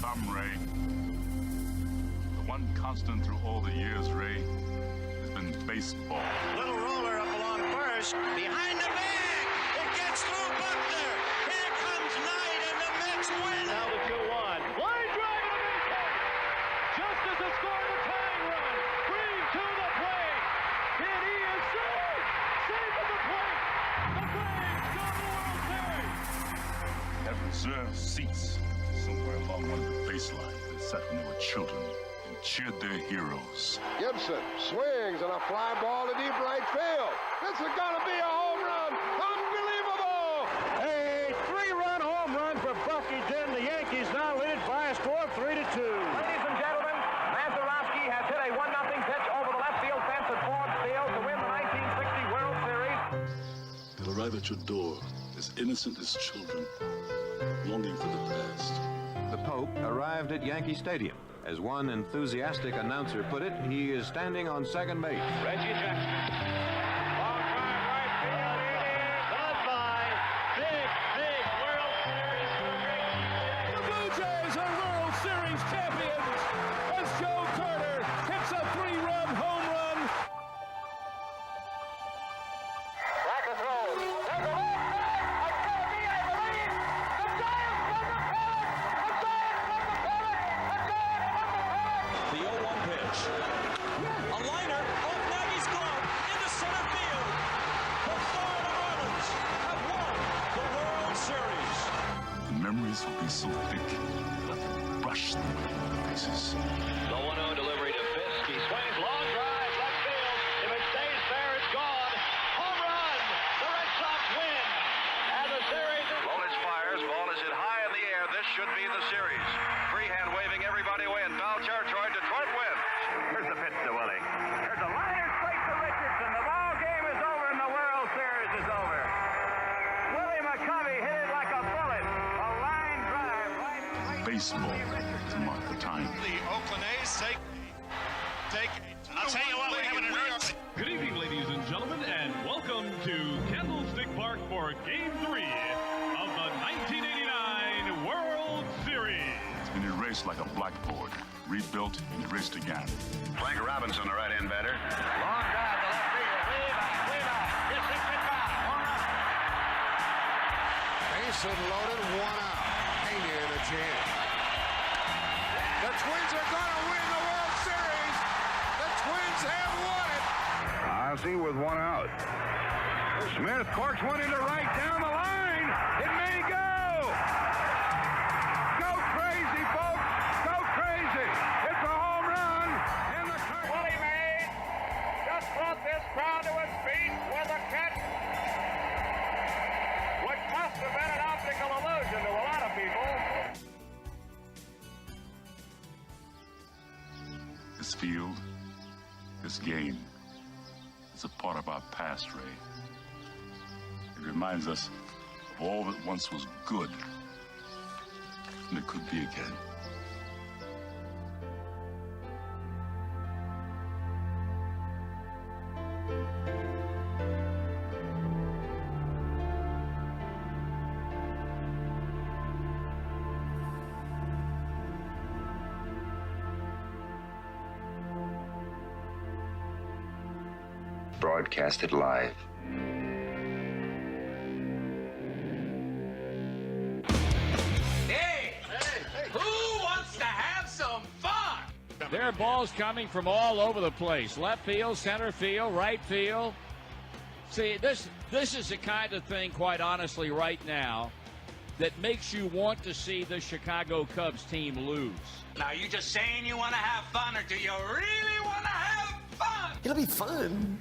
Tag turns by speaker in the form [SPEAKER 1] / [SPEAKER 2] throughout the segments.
[SPEAKER 1] come, Ray. The one constant through all the years, Ray, has been baseball.
[SPEAKER 2] Little roller up along first. Behind the bag. It gets through Buckner. Here comes Knight, and the Mets win. Now the 2-1. Line drive to the base hit. Justice has scored a tying run. Green to the plate. And he is safe. Safe at the plate. The Braves go to the World Series.
[SPEAKER 1] Have reserved seats somewhere along one of the baselines that sat when they were children and cheered their heroes.
[SPEAKER 3] Gibson swings and a fly ball to deep right field. This is going to be a home run. Unbelievable!
[SPEAKER 2] A 3-run home run for Bucky Dent. The Yankees now lead by a score of 3-2.
[SPEAKER 4] Ladies and gentlemen, Mazeroski has hit a 1-0 pitch over the left field fence at Ford Field to win the 1960 World Series.
[SPEAKER 1] They'll arrive at your door as innocent as children, longing for the past.
[SPEAKER 5] The Pope arrived at Yankee Stadium. As one enthusiastic announcer put it, he is standing on second base.
[SPEAKER 4] Reggie Jackson. Long drive right field. It is goodbye. Big World Series.
[SPEAKER 2] The Blue Jays are World Series champions as Joe Carter hits a 3-run home run.
[SPEAKER 4] Rock and roll. There's a left back. It's going to be, I believe, the Giants from the pennant. The Giants from the pennant. The Giants from the pennant.
[SPEAKER 6] The 0-1 pitch. A liner off Nagy's glove into center field. The Florida Marlins have won the World Series.
[SPEAKER 1] The memories will be so thick that I can brush them in their faces.
[SPEAKER 4] The 1-0 delivery to Fisk. He swings, long drive, left field. If it stays fair, it's gone. Home run! The Red Sox win. And the series is...
[SPEAKER 7] Lotus fires. Ball is hit high in the air. This should be the series. Freehand waving everybody away in foul territory. Detroit wins. Here's the pitch to Willie. Here's a liner straight to Richardson. The ball game is over and the World Series is over. Willie McCovey hit it like a bullet. A line drive right
[SPEAKER 1] Baseball to mark the time.
[SPEAKER 8] The Oakland A's take.
[SPEAKER 2] I'll tell you what, we're having an earthquake.
[SPEAKER 9] Good evening, ladies and gentlemen, and welcome to Candlestick Park for Game 3 of the 1989 World Series.
[SPEAKER 1] It's been erased like a blackboard, rebuilt and erased again.
[SPEAKER 7] Frank Robinson, the right-hand batter.
[SPEAKER 4] Long drive to left field. Leva. Gets hit goodbye. Home run.
[SPEAKER 3] Bases loaded, 1 out. Pena in a jam. The Twins are going to win the World Series. The Twins have won it.
[SPEAKER 7] Ozzie with 1 out. Smith corks one into right down the line. It may go. Go crazy, folks. Go crazy. It's a home run. And the
[SPEAKER 4] Willie Mays just brought this crowd to its feet with a catch, which must have been an optical illusion to a lot of people.
[SPEAKER 1] This field, this game, is a part of our past, Ray. It reminds us of all that once was good, and it could be again.
[SPEAKER 10] Broadcasted live.
[SPEAKER 6] Hey! Who wants to have some fun?
[SPEAKER 11] There are balls coming from all over the place. Left field, center field, right field. See, this is the kind of thing, quite honestly, right now, that makes you want to see the Chicago Cubs team lose.
[SPEAKER 6] Now, you just saying you want to have fun, or do you really want to have fun?
[SPEAKER 3] It'll be fun.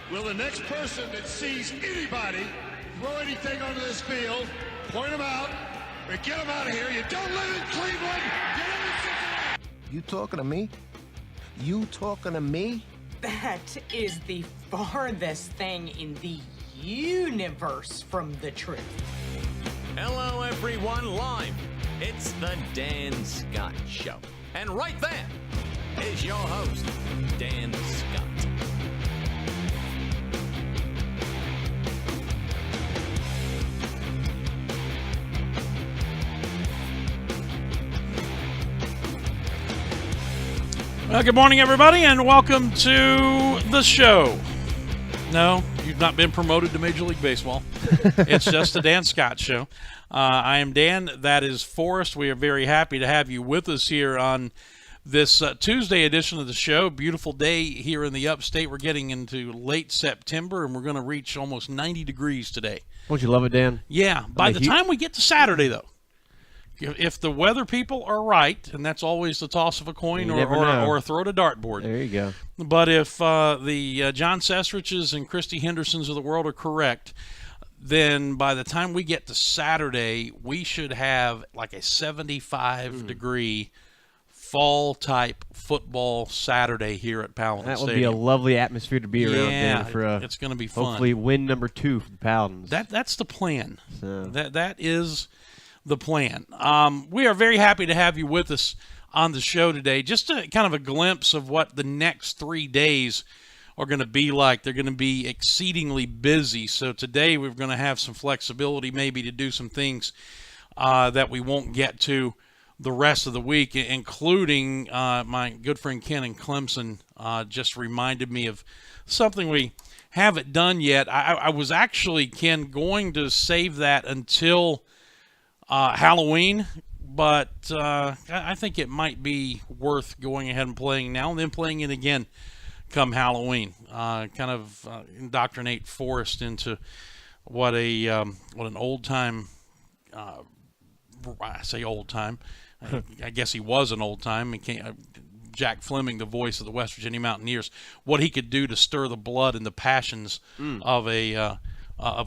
[SPEAKER 8] Will the next person that sees anybody throw anything onto this field, point them out, or get them out of here. You don't live in Cleveland. Get in Cincinnati.
[SPEAKER 3] You talking to me? You talking to me?
[SPEAKER 12] That is the farthest thing in the universe from the truth.
[SPEAKER 13] Hello, everyone, live. It's the Dan Scott Show. And right there is your host, Dan Scott.
[SPEAKER 10] Good morning, everybody, and welcome to the show. No, you've not been promoted to Major League Baseball. It's just the Dan Scott Show. I am Dan. That is Forrest. We are very happy to have you with us here on this Tuesday edition of the show. Beautiful day here in the upstate. We're getting into late September, and we're going to reach almost 90 degrees today.
[SPEAKER 14] Don't you love it, Dan?
[SPEAKER 10] Yeah. By the time we get to Saturday, though, if the weather people are right, and that's always the toss of a coin or throw at a dartboard.
[SPEAKER 14] There you go.
[SPEAKER 10] But if the John Sestriches and Christy Hendersons of the world are correct, then by the time we get to Saturday, we should have like a 75-degree fall-type football Saturday here at Paladin Stadium.
[SPEAKER 14] That would be a lovely atmosphere to be around, Dan, for
[SPEAKER 10] it's going to be fun.
[SPEAKER 14] Hopefully win number 2 for the Paladins.
[SPEAKER 10] That's the plan.
[SPEAKER 14] So.
[SPEAKER 10] That is the plan. We are very happy to have you with us on the show today. Just kind of a glimpse of what the next 3 days are going to be like. They're going to be exceedingly busy. So today we're going to have some flexibility maybe to do some things that we won't get to the rest of the week, including my good friend Ken in Clemson just reminded me of something we haven't done yet. I was actually, Ken, going to save that until Halloween, but I think it might be worth going ahead and playing now and then playing it again come Halloween. Kind of indoctrinate Forrest into what an old time. I say old time. I guess he was an old time. Jack Fleming, the voice of the West Virginia Mountaineers, what he could do to stir the blood and the passions of a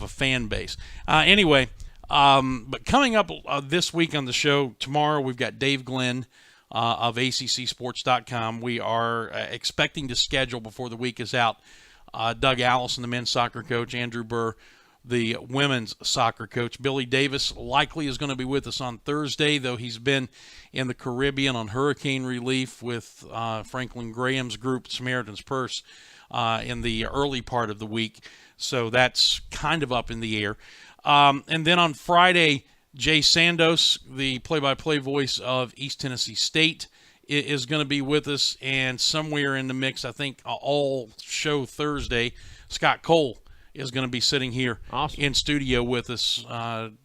[SPEAKER 10] fan base. Anyway. But coming up this week on the show, tomorrow we've got Dave Glenn of ACCSports.com. We are expecting to schedule before the week is out Doug Allison, the men's soccer coach, Andrew Burr, the women's soccer coach. Billy Davis likely is going to be with us on Thursday, though he's been in the Caribbean on hurricane relief with Franklin Graham's group, Samaritan's Purse, in the early part of the week. So that's kind of up in the air. And then on Friday, Jay Sandos, the play-by-play voice of East Tennessee State, is going to be with us. And somewhere in the mix, I think all show Thursday, Scott Cole is going to be sitting here in studio with us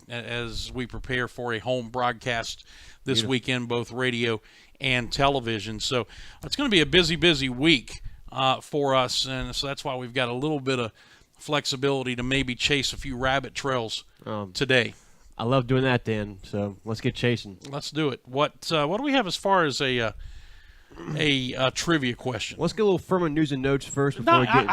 [SPEAKER 10] as we prepare for a home broadcast this weekend, both radio and television. So it's going to be a busy, busy week for us. And so that's why we've got a little bit of flexibility to maybe chase a few rabbit trails today.
[SPEAKER 14] I love doing that, Dan. So let's get chasing.
[SPEAKER 10] Let's do it. What do we have as far as a trivia question?
[SPEAKER 14] Let's get a little Furman news and notes first. Before we get...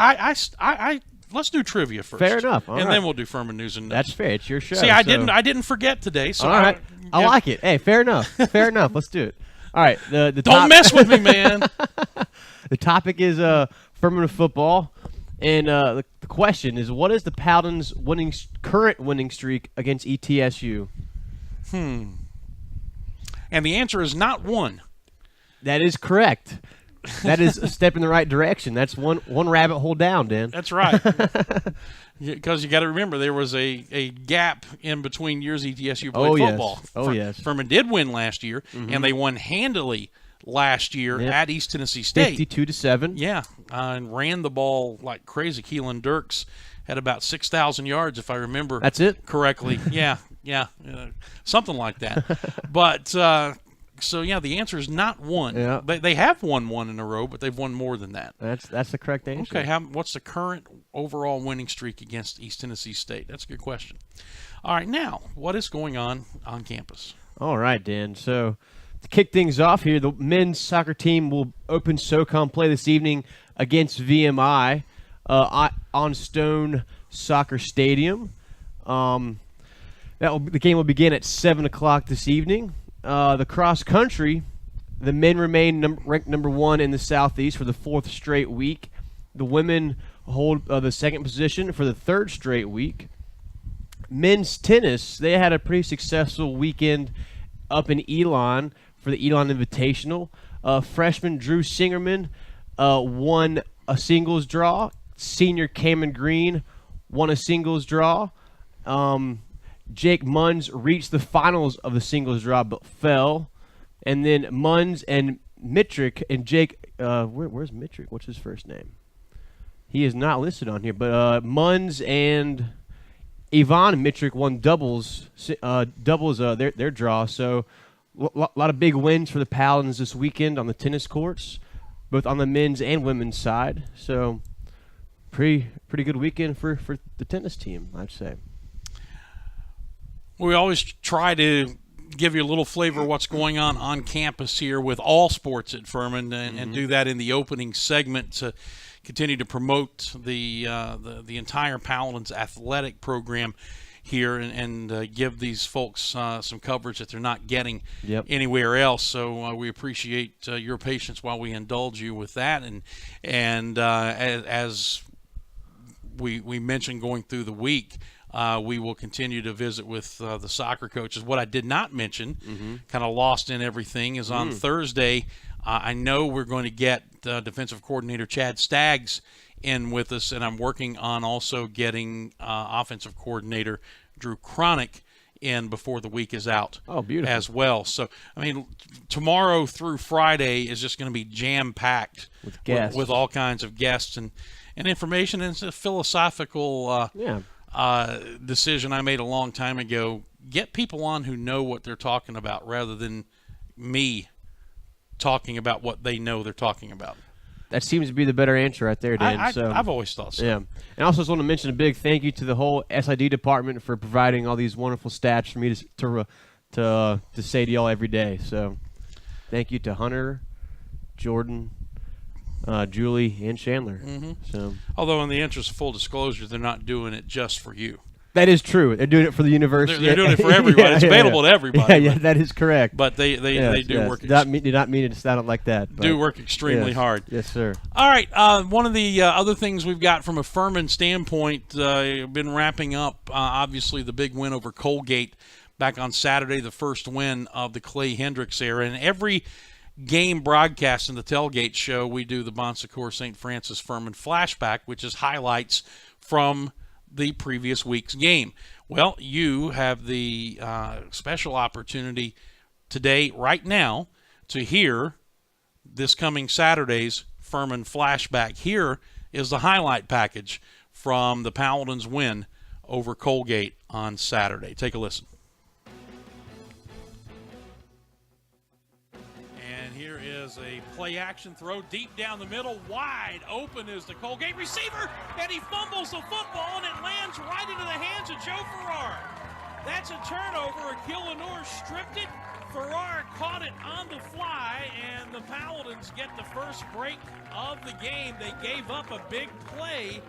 [SPEAKER 10] let's do trivia first.
[SPEAKER 14] Fair enough.
[SPEAKER 10] And then we'll do Furman news and notes.
[SPEAKER 14] That's fair. It's your show.
[SPEAKER 10] See, I didn't forget today. So
[SPEAKER 14] all right. I like it. Hey, fair enough. Fair enough. Let's do it. All right.
[SPEAKER 10] Don't mess with me, man.
[SPEAKER 14] The topic is Furman football. And the question is, what is the Paladins' current winning streak against ETSU?
[SPEAKER 10] And the answer is not 1.
[SPEAKER 14] That is correct. That is a step in the right direction. That's one rabbit hole down, Dan.
[SPEAKER 10] That's right. Because you got to remember, there was a gap in between years ETSU played football.
[SPEAKER 14] Yes.
[SPEAKER 10] Furman did win last year, and they won handily last year at East Tennessee State.
[SPEAKER 14] 52-7.
[SPEAKER 10] Yeah, and ran the ball like crazy. Keelan Dirks had about 6,000 yards, if I remember.
[SPEAKER 14] That's it?
[SPEAKER 10] Correctly. Yeah, something like that. But so yeah, the answer is not 1.
[SPEAKER 14] Yeah.
[SPEAKER 10] They have won 1 in a row, but they've won more than that.
[SPEAKER 14] That's the correct answer.
[SPEAKER 10] Okay, what's the current overall winning streak against East Tennessee State? That's a good question. All right, now what is going on campus?
[SPEAKER 14] All right, Dan. So to kick things off here, the men's soccer team will open SoCon play this evening against VMI on Stone Soccer Stadium. The game will begin at 7 o'clock this evening. The cross country, the men remain ranked number 1 in the Southeast for the 4th straight week. The women hold the 2nd position for the 3rd straight week. Men's tennis, they had a pretty successful weekend up in Elon for the Elon Invitational. Freshman Drew Singerman won a singles draw. Senior Cameron Green won a singles draw. Jake Munns reached the finals of the singles draw but fell. And then Munns and Mitrick and Jake. Where's Mitrick? What's his first name? He is not listed on here, but Munns and Yvonne Mitrick won doubles their draw. So a lot of big wins for the Paladins this weekend on the tennis courts, both on the men's and women's side. So pretty good weekend for the tennis team, I'd say.
[SPEAKER 10] We always try to give you a little flavor of what's going on campus here with all sports at Furman, and do that in the opening segment to continue to promote the entire Paladins athletic program here, and give these folks some coverage that they're not getting anywhere else. So we appreciate your patience while we indulge you with that, and as we mentioned going through the week, we will continue to visit with the soccer coaches. What I did not mention, kind of lost in everything, is on Thursday, I know we're going to get defensive coordinator Chad Staggs in with us, and I'm working on also getting offensive coordinator Drew Cronick in before the week is out.
[SPEAKER 14] Oh, beautiful.
[SPEAKER 10] As well. So, I mean, tomorrow through Friday is just going to be jam-packed
[SPEAKER 14] with guests,
[SPEAKER 10] with all kinds of guests and information. And it's a philosophical decision I made a long time ago. Get people on who know what they're talking about rather than me talking about what they know they're talking about.
[SPEAKER 14] That seems to be the better answer right there, Dan.
[SPEAKER 10] I've always thought so.
[SPEAKER 14] Yeah. And also just want to mention a big thank you to the whole SID department for providing all these wonderful stats for me to say to y'all every day. So thank you to Hunter, Jordan, Julie, and Chandler. So,
[SPEAKER 10] although in the interest of full disclosure, they're not doing it just for you.
[SPEAKER 14] That is true. They're doing it for the university.
[SPEAKER 10] They're doing it for everybody. It's available to everybody.
[SPEAKER 14] Yeah, that is correct.
[SPEAKER 10] But they do work.
[SPEAKER 14] Did not mean it to sound like that. But
[SPEAKER 10] do work extremely hard.
[SPEAKER 14] Yes, sir.
[SPEAKER 10] All right. One of the other things we've got from a Furman standpoint, been wrapping up, obviously, the big win over Colgate back on Saturday, the first win of the Clay Hendricks era. And every game broadcast in the Tailgate show, we do the Bon Secours St. Francis Furman flashback, which is highlights from the previous week's game. Well, you have the special opportunity today, right now, to hear this coming Saturday's Furman flashback. Here is the highlight package from the Paladins' win over Colgate on Saturday. Take a listen. Here is a play-action throw deep down the middle. Wide open is the Colgate receiver, and he fumbles the football, and it lands right into the hands of Joe Farrar. That's a turnover. Akil Lenore stripped it. Farrar caught it on the fly, and the Paladins get the first break of the game. They gave up a big play,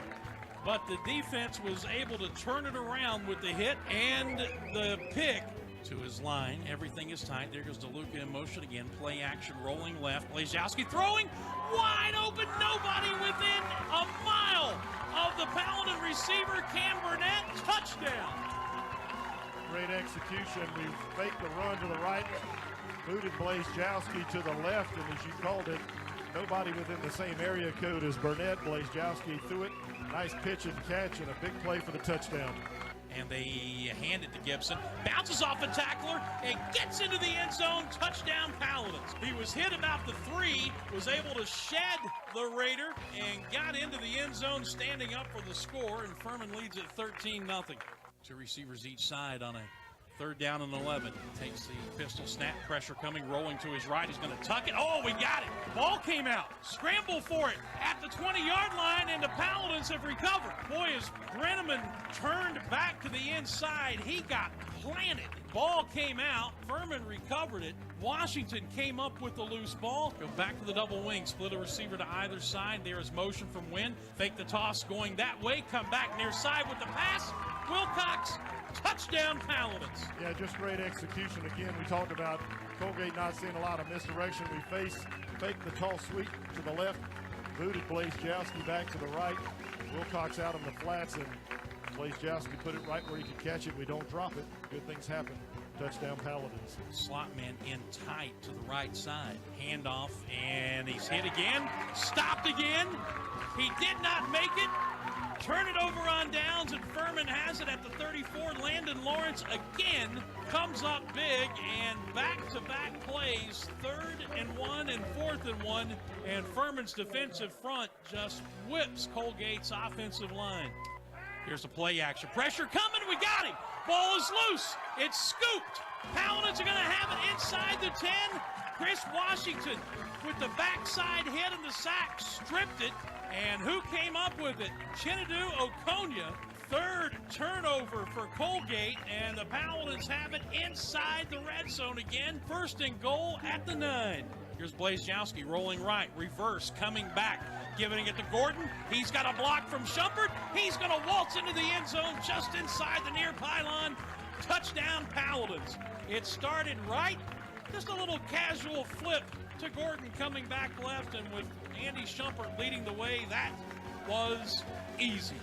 [SPEAKER 10] but the defense was able to turn it around with the hit and the pick. To his line, everything is tight. There goes DeLuca in motion again. Play action, rolling left. Blazowski throwing, wide open, nobody within a mile of the Paladin receiver, Cam Burnett, touchdown.
[SPEAKER 15] Great execution. We faked the run to the right, booted Blazowski to the left, and as you called it, nobody within the same area code as Burnett. Blazowski threw it. Nice pitch and catch, and a big play for the touchdown.
[SPEAKER 10] And they hand it to Gibson. Bounces off a tackler and gets into the end zone. Touchdown, Paladins. He was hit about the 3, was able to shed the Raider, and got into the end zone standing up for the score, and Furman leads at 13-0. Two receivers each side on a 3rd down and 11. Takes the pistol snap, pressure coming, rolling to his right. He's going to tuck it. Oh, we got it. Ball came out. Scramble for it at the 20-yard line, and the Paladins have recovered. Boy, as Brenneman turned back to the inside, he got planted. Ball came out. Furman recovered it. Washington came up with the loose ball. Go back to the double wing. Split a receiver to either side. There is motion from Wynn. Fake the toss going that way. Come back near side with the pass. Wilcox, touchdown, Paladins.
[SPEAKER 15] Yeah, just great execution. Again, we talked about Colgate not seeing a lot of misdirection. We faked the tall sweep to the left, booted Blazowski back to the right. Wilcox out on the flats, and Blazowski put it right where he could catch it. We don't drop it. Good things happen. Touchdown, Paladins.
[SPEAKER 10] Slot man in tight to the right side. Handoff, and he's hit again. Stopped again. He did not make it. turn it over on downs, and Furman has it at the 34. Landon Lawrence again comes up big, and back-to-back plays, 3rd and 1 and 4th and 1, and Furman's defensive front just whips Colgate's offensive line. Here's the play action. Pressure coming. We got him. Ball is loose. It's scooped. Paladins are going to have it inside the 10. Chris Washington with the backside hit and the sack stripped it. And who came up with it? Chinadu Okonya. 3rd turnover for Colgate, and the Paladins have it inside the red zone again. 1st and goal at the 9. Here's Blazejowski rolling right, reverse, coming back, giving it to Gordon. He's got a block from Shumpert. He's going to waltz into the end zone just inside the near pylon. Touchdown, Paladins. It started right, just a little casual flip to Gordon coming back left, and with Andy Shumpert leading the way, that was easy.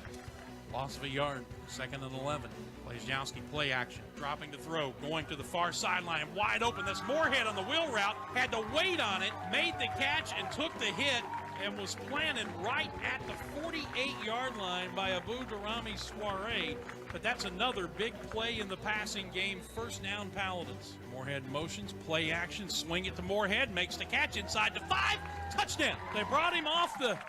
[SPEAKER 10] Loss of a yard, 2nd and 11. Blazejowski play action, dropping to throw, going to the far sideline, wide open. That's Moorhead on the wheel route, had to wait on it, made the catch and took the hit, and was planted right at the 48-yard line by Abu Darami Soiree. But that's another big play in the passing game. 1st down, Paladins. Moorhead motions, play action, swing it to Moorhead, makes the catch inside the 5, touchdown. They brought him off the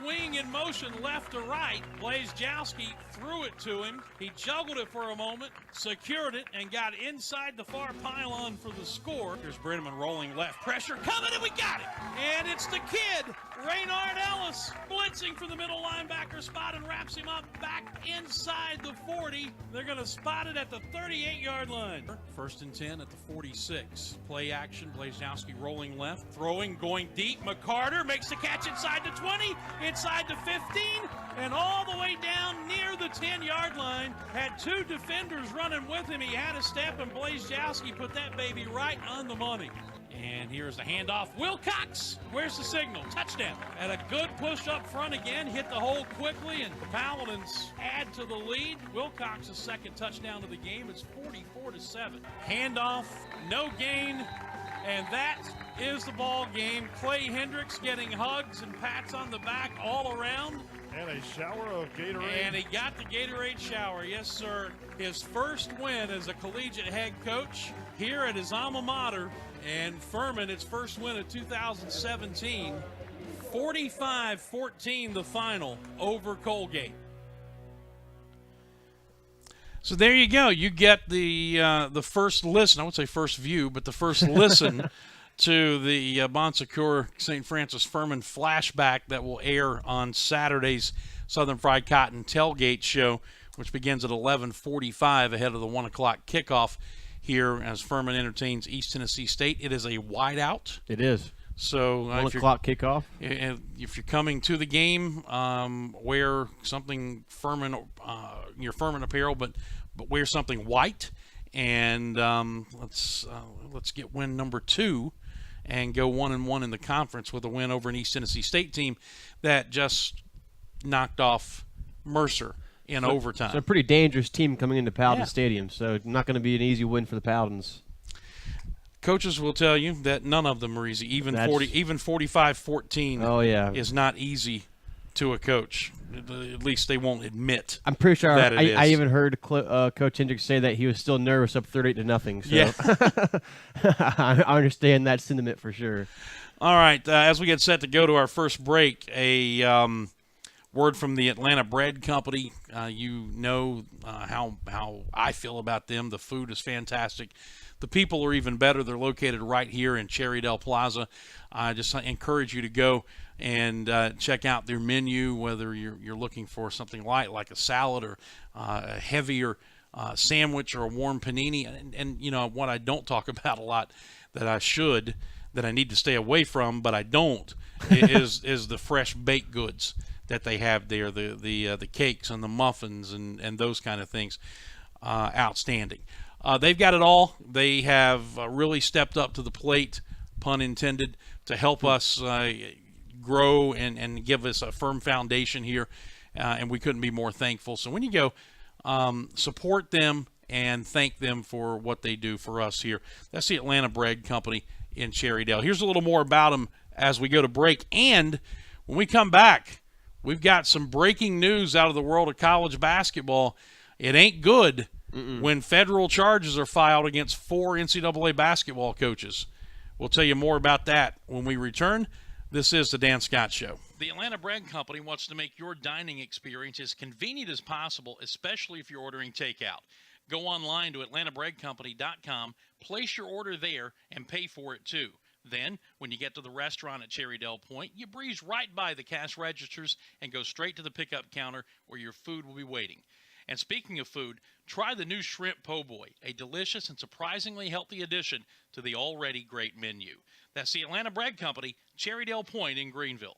[SPEAKER 10] wing in motion, left to right. Blazejowski threw it to him. He juggled it for a moment, secured it, and got inside the far pylon for the score. Here's Brenneman rolling left, pressure coming, and we got it. And it's the kid, Raynard Ellis, blitzing for the middle linebacker spot and wraps him up back inside the 40. They're going to spot it at the 38-yard line. 1st and 10 at the 46. Play action, Blazejowski rolling left, throwing, going deep. McCarter makes the catch inside the 20, inside the 15, and all the way down near the 10-yard line. Had 2 defenders running with him. He had a step, and Blazejowski put that baby right on the money. And here's the handoff. Wilcox, where's the signal? Touchdown. And a good push up front again, hit the hole quickly, and the Paladins add to the lead. Wilcox's 2nd touchdown of the game. It's 44-7. Handoff, no gain, and that is the ball game. Clay Hendricks getting hugs and pats on the back all around.
[SPEAKER 15] And a shower of Gatorade.
[SPEAKER 10] And he got the Gatorade shower, yes, sir. His first win as a collegiate head coach here at his alma mater. And Furman, its first win of 2017, 45-14 the final over Colgate. So there you go. You get the first listen. I would say first view, but the first listen to the Bon Secours St. Francis Furman flashback that will air on Saturday's Southern Fried Cotton Tailgate Show, which begins at 11:45 ahead of the 1 o'clock kickoff here as Furman entertains East Tennessee State. It is a whiteout.
[SPEAKER 14] It is.
[SPEAKER 10] So
[SPEAKER 14] 1 o'clock kickoff.
[SPEAKER 10] If you're coming to the game, wear something Furman, your Furman apparel, but wear something white. And let's get win number 2 and go 1-1 in the conference with a win over an East Tennessee State team that just knocked off Mercer in overtime.
[SPEAKER 14] So a pretty dangerous team coming into Paladin Stadium. So not going to be an easy win for the Paladins.
[SPEAKER 10] Coaches will tell you that none of them are easy. Even 45-14 is not easy to a coach. At least they won't admit.
[SPEAKER 14] I'm pretty sure
[SPEAKER 10] that
[SPEAKER 14] I even heard Coach Hendricks say that he was still nervous up 38-0. So
[SPEAKER 10] yeah.
[SPEAKER 14] I understand that sentiment for sure.
[SPEAKER 10] All right, as we get set to go to our first break, a word from the Atlanta Bread Company. You know how I feel about them. The food is fantastic. The people are even better. They're located right here in Cherrydale Plaza. I just encourage you to go and check out their menu, whether you're looking for something light like a salad or a heavier sandwich or a warm panini. And you know what I don't talk about a lot that I need to stay away from, but I don't, is the fresh baked goods that they have there, the cakes and the muffins and those kind of things. Outstanding. They've got it all. They have really stepped up to the plate, pun intended, to help us grow and give us a firm foundation here, and we couldn't be more thankful. So when you go, support them and thank them for what they do for us here. That's the Atlanta Bread Company in Cherrydale. Here's a little more about them as we go to break, and when we come back, we've got some breaking news out of the world of college basketball. It ain't good when federal charges are filed against 4 NCAA basketball coaches. We'll tell you more about that when we return. This is the Dan Scott Show. The Atlanta Bread Company wants to make your dining experience as convenient as possible, especially if you're ordering takeout. Go online to atlantabreadcompany.com, place your order there, and pay for it too. Then, when you get to the restaurant at Cherrydale Point, you breeze right by the cash registers and go straight to the pickup counter where your food will be waiting. And speaking of food, try the new Shrimp Po' Boy, a delicious and surprisingly healthy addition to the already great menu. That's the Atlanta Bread Company, Cherrydale Point in Greenville.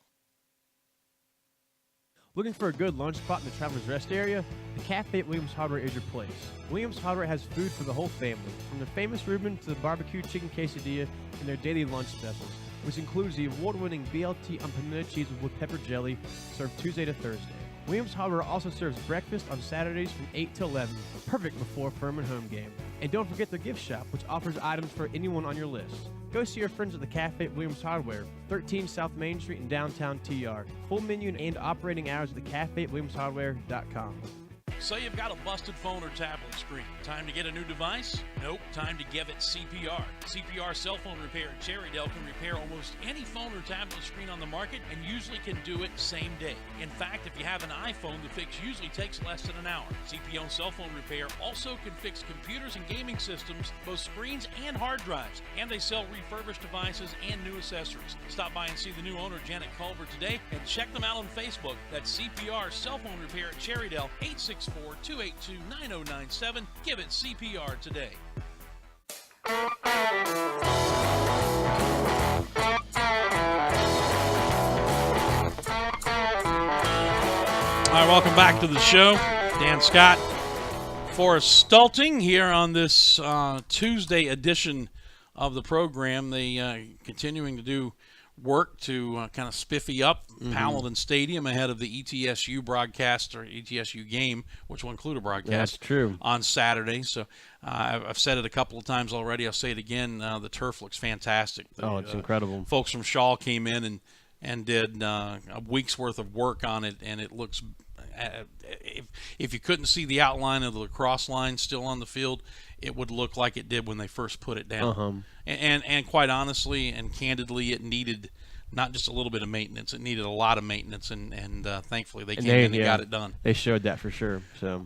[SPEAKER 14] Looking for a good lunch spot in the Travelers Rest area? The Cafe at Williams Hardware is your place. Williams Hardware has food for the whole family, from the famous Reuben to the barbecue chicken quesadilla and their daily lunch specials, which includes the award-winning BLT on pimento cheese with pepper jelly, served Tuesday to Thursday. Williams Hardware also serves breakfast on Saturdays from 8 to 11, perfect before Furman home game. And don't forget the gift shop, which offers items for anyone on your list. Go see your friends at the Cafe at Williams Hardware, 13 South Main Street in downtown TR. Full menu and operating hours at the Cafe at WilliamsHardware.com.
[SPEAKER 10] Say you've got a busted phone or tablet screen. Time to get a new device? Nope. Time to give it CPR. CPR Cell Phone Repair at Cherrydale can repair almost any phone or tablet screen on the market and usually can do it same day. In fact, if you have an iPhone, the fix usually takes less than an hour. CPR Cell Phone Repair also can fix computers and gaming systems, both screens and hard drives. And they sell refurbished devices and new accessories. Stop by and see the new owner, Janet Culver, today and check them out on Facebook. That's CPR Cell Phone Repair at Cherrydale, 864-282-9097. Give it CPR today. All right, welcome back to the show. Dan Scott, Forrest Stulting here on this Tuesday edition of the program. They continuing to do work to kind of spiffy up Paladin Stadium ahead of the ETSU broadcast or ETSU game, which will include a broadcast.
[SPEAKER 14] That's true.
[SPEAKER 10] On Saturday. So I've said it a couple of times already. I'll say it again. The turf looks fantastic.
[SPEAKER 14] It's incredible.
[SPEAKER 10] Folks from Shaw came in and did a week's worth of work on it, and it looks. If you couldn't see the outline of the lacrosse line still on the field, it would look like it did when they first put it down. And quite honestly and candidly, it needed not just a little bit of maintenance; it needed a lot of maintenance, and thankfully they came in and got it done.
[SPEAKER 14] They showed that for sure. So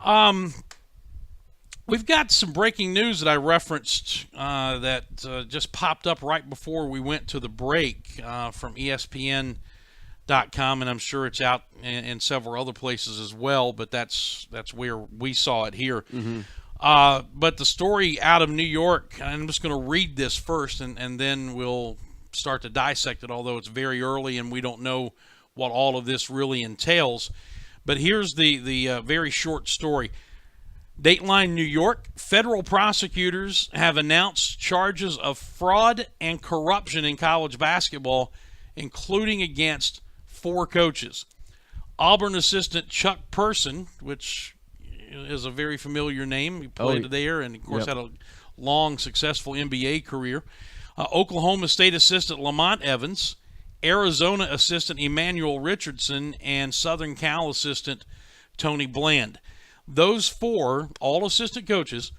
[SPEAKER 10] we've got some breaking news that I referenced that just popped up right before we went to the break from ESPN.com, and I'm sure it's out in several other places as well, but that's where we saw it here. But the story out of New York, and I'm just going to read this first, and then we'll start to dissect it, although it's very early and we don't know what all of this really entails. But here's the very short story. Dateline New York, federal prosecutors have announced charges of fraud and corruption in college basketball, including against 4 coaches. Auburn assistant Chuck Person, which is a very familiar name. He played there and, of course, had a long, successful NBA career. Oklahoma State assistant Lamont Evans, Arizona assistant Emmanuel Richardson, and Southern Cal assistant Tony Bland. Those 4, all assistant coaches,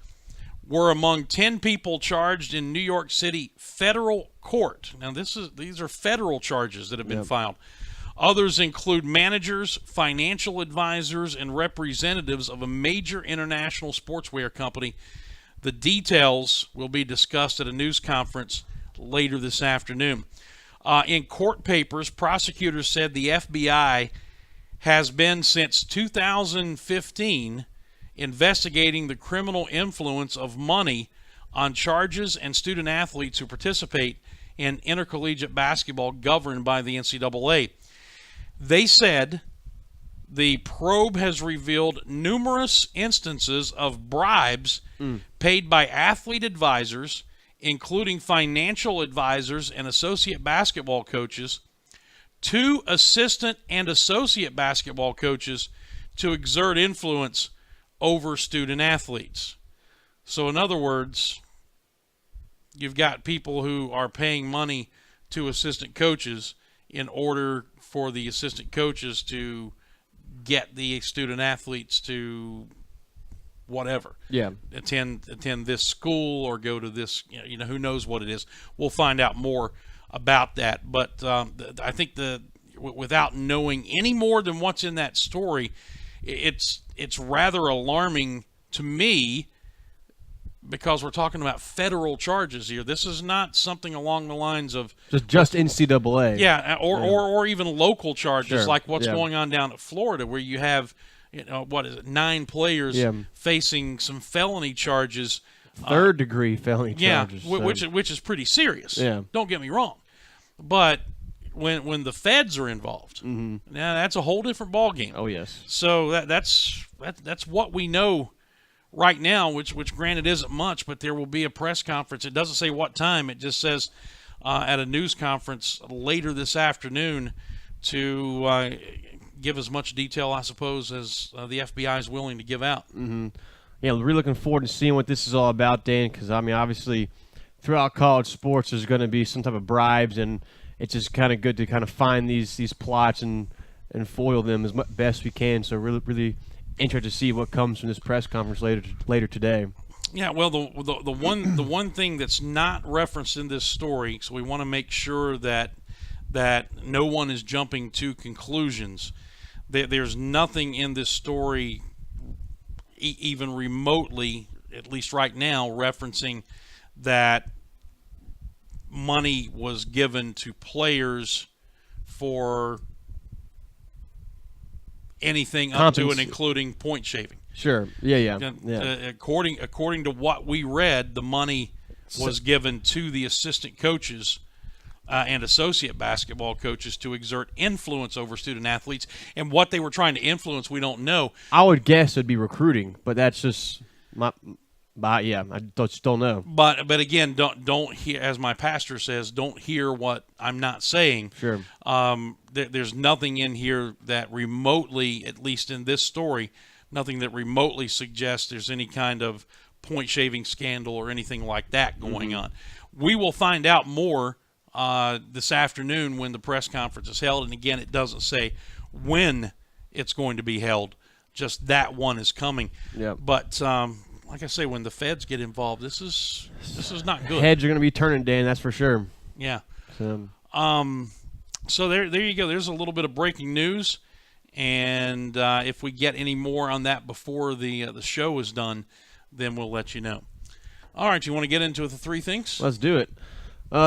[SPEAKER 10] were among 10 people charged in New York City federal court. Now, these are federal charges that have been filed. Others include managers, financial advisors, and representatives of a major international sportswear company. The details will be discussed at a news conference later this afternoon. In court papers, prosecutors said the FBI has been since 2015 investigating the criminal influence of money on charges and student athletes who participate in intercollegiate basketball governed by the NCAA. They said the probe has revealed numerous instances of bribes paid by athlete advisors, including financial advisors and associate basketball coaches, to assistant and associate basketball coaches to exert influence over student athletes. So in other words, you've got people who are paying money to assistant coaches in order for the assistant coaches to get the student athletes to whatever.
[SPEAKER 14] Yeah.
[SPEAKER 10] Attend this school or go to this, who knows what it is. We'll find out more about that. But I think without knowing any more than what's in that story, it's rather alarming to me, because we're talking about federal charges here. This is not something along the lines of
[SPEAKER 14] just NCAA.
[SPEAKER 10] Yeah, or even local charges,
[SPEAKER 14] Sure.
[SPEAKER 10] like what's going on down at Florida, where you have 9 players facing some felony charges,
[SPEAKER 14] third-degree felony charges.
[SPEAKER 10] Yeah, which is pretty serious.
[SPEAKER 14] Yeah.
[SPEAKER 10] Don't get me wrong, but when the feds are involved, now that's a whole different ballgame.
[SPEAKER 14] Oh yes.
[SPEAKER 10] So that's what we know right now, which granted isn't much, but there will be a press conference. It doesn't say what time. It just says at a news conference later this afternoon to give as much detail, I suppose, as the FBI is willing to give out.
[SPEAKER 14] Yeah, we're really looking forward to seeing what this is all about, Dan, because, obviously, throughout college sports, there's going to be some type of bribes, and it's just kind of good to kind of find these plots and foil them as best we can. So really, really interested to see what comes from this press conference later today.
[SPEAKER 10] Yeah, well, the one thing that's not referenced in this story, so we want to make sure that no one is jumping to conclusions. There's nothing in this story even remotely, at least right now, referencing that money was given to players for anything up to and including point shaving.
[SPEAKER 14] Sure. Yeah.
[SPEAKER 10] According to what we read, the money was given to the assistant coaches and associate basketball coaches to exert influence over student athletes. And what they were trying to influence, we don't know.
[SPEAKER 14] I would guess it'd be recruiting, but that's just I just don't know.
[SPEAKER 10] But again, don't hear, as my pastor says, don't hear what I'm not saying.
[SPEAKER 14] Sure.
[SPEAKER 10] There's nothing in here that remotely, at least in this story, nothing that remotely suggests there's any kind of point shaving scandal or anything like that going on. We will find out more this afternoon when the press conference is held. And again, it doesn't say when it's going to be held. Just that one is coming.
[SPEAKER 14] Yep.
[SPEAKER 10] But like I say, when the feds get involved, this is not good.
[SPEAKER 14] Heads are going to be turning, Dan. That's for sure.
[SPEAKER 10] Yeah. So there you go. There's a little bit of breaking news, and if we get any more on that before the show is done, then we'll let you know. All right, you want to get into the 3 things?
[SPEAKER 14] Let's do it.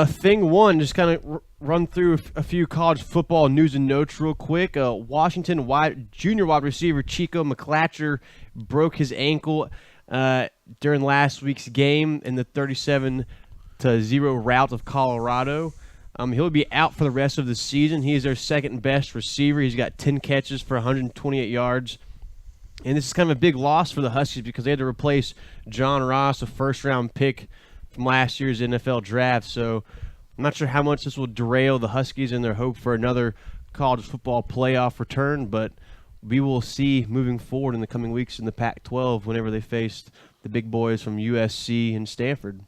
[SPEAKER 14] Thing 1, just kind of run through a few college football news and notes real quick. Washington junior wide receiver Chico McClatcher broke his ankle during last week's game in the 37-0 rout of Colorado. He'll be out for the rest of the season. He is their second best receiver. He's got 10 catches for 128 yards. And this is kind of a big loss for the Huskies because they had to replace John Ross, a first-round pick from last year's NFL draft. So I'm not sure how much this will derail the Huskies in their hope for another college football playoff return, but we will see moving forward in the coming weeks in the Pac-12 whenever they face the big boys from USC and Stanford.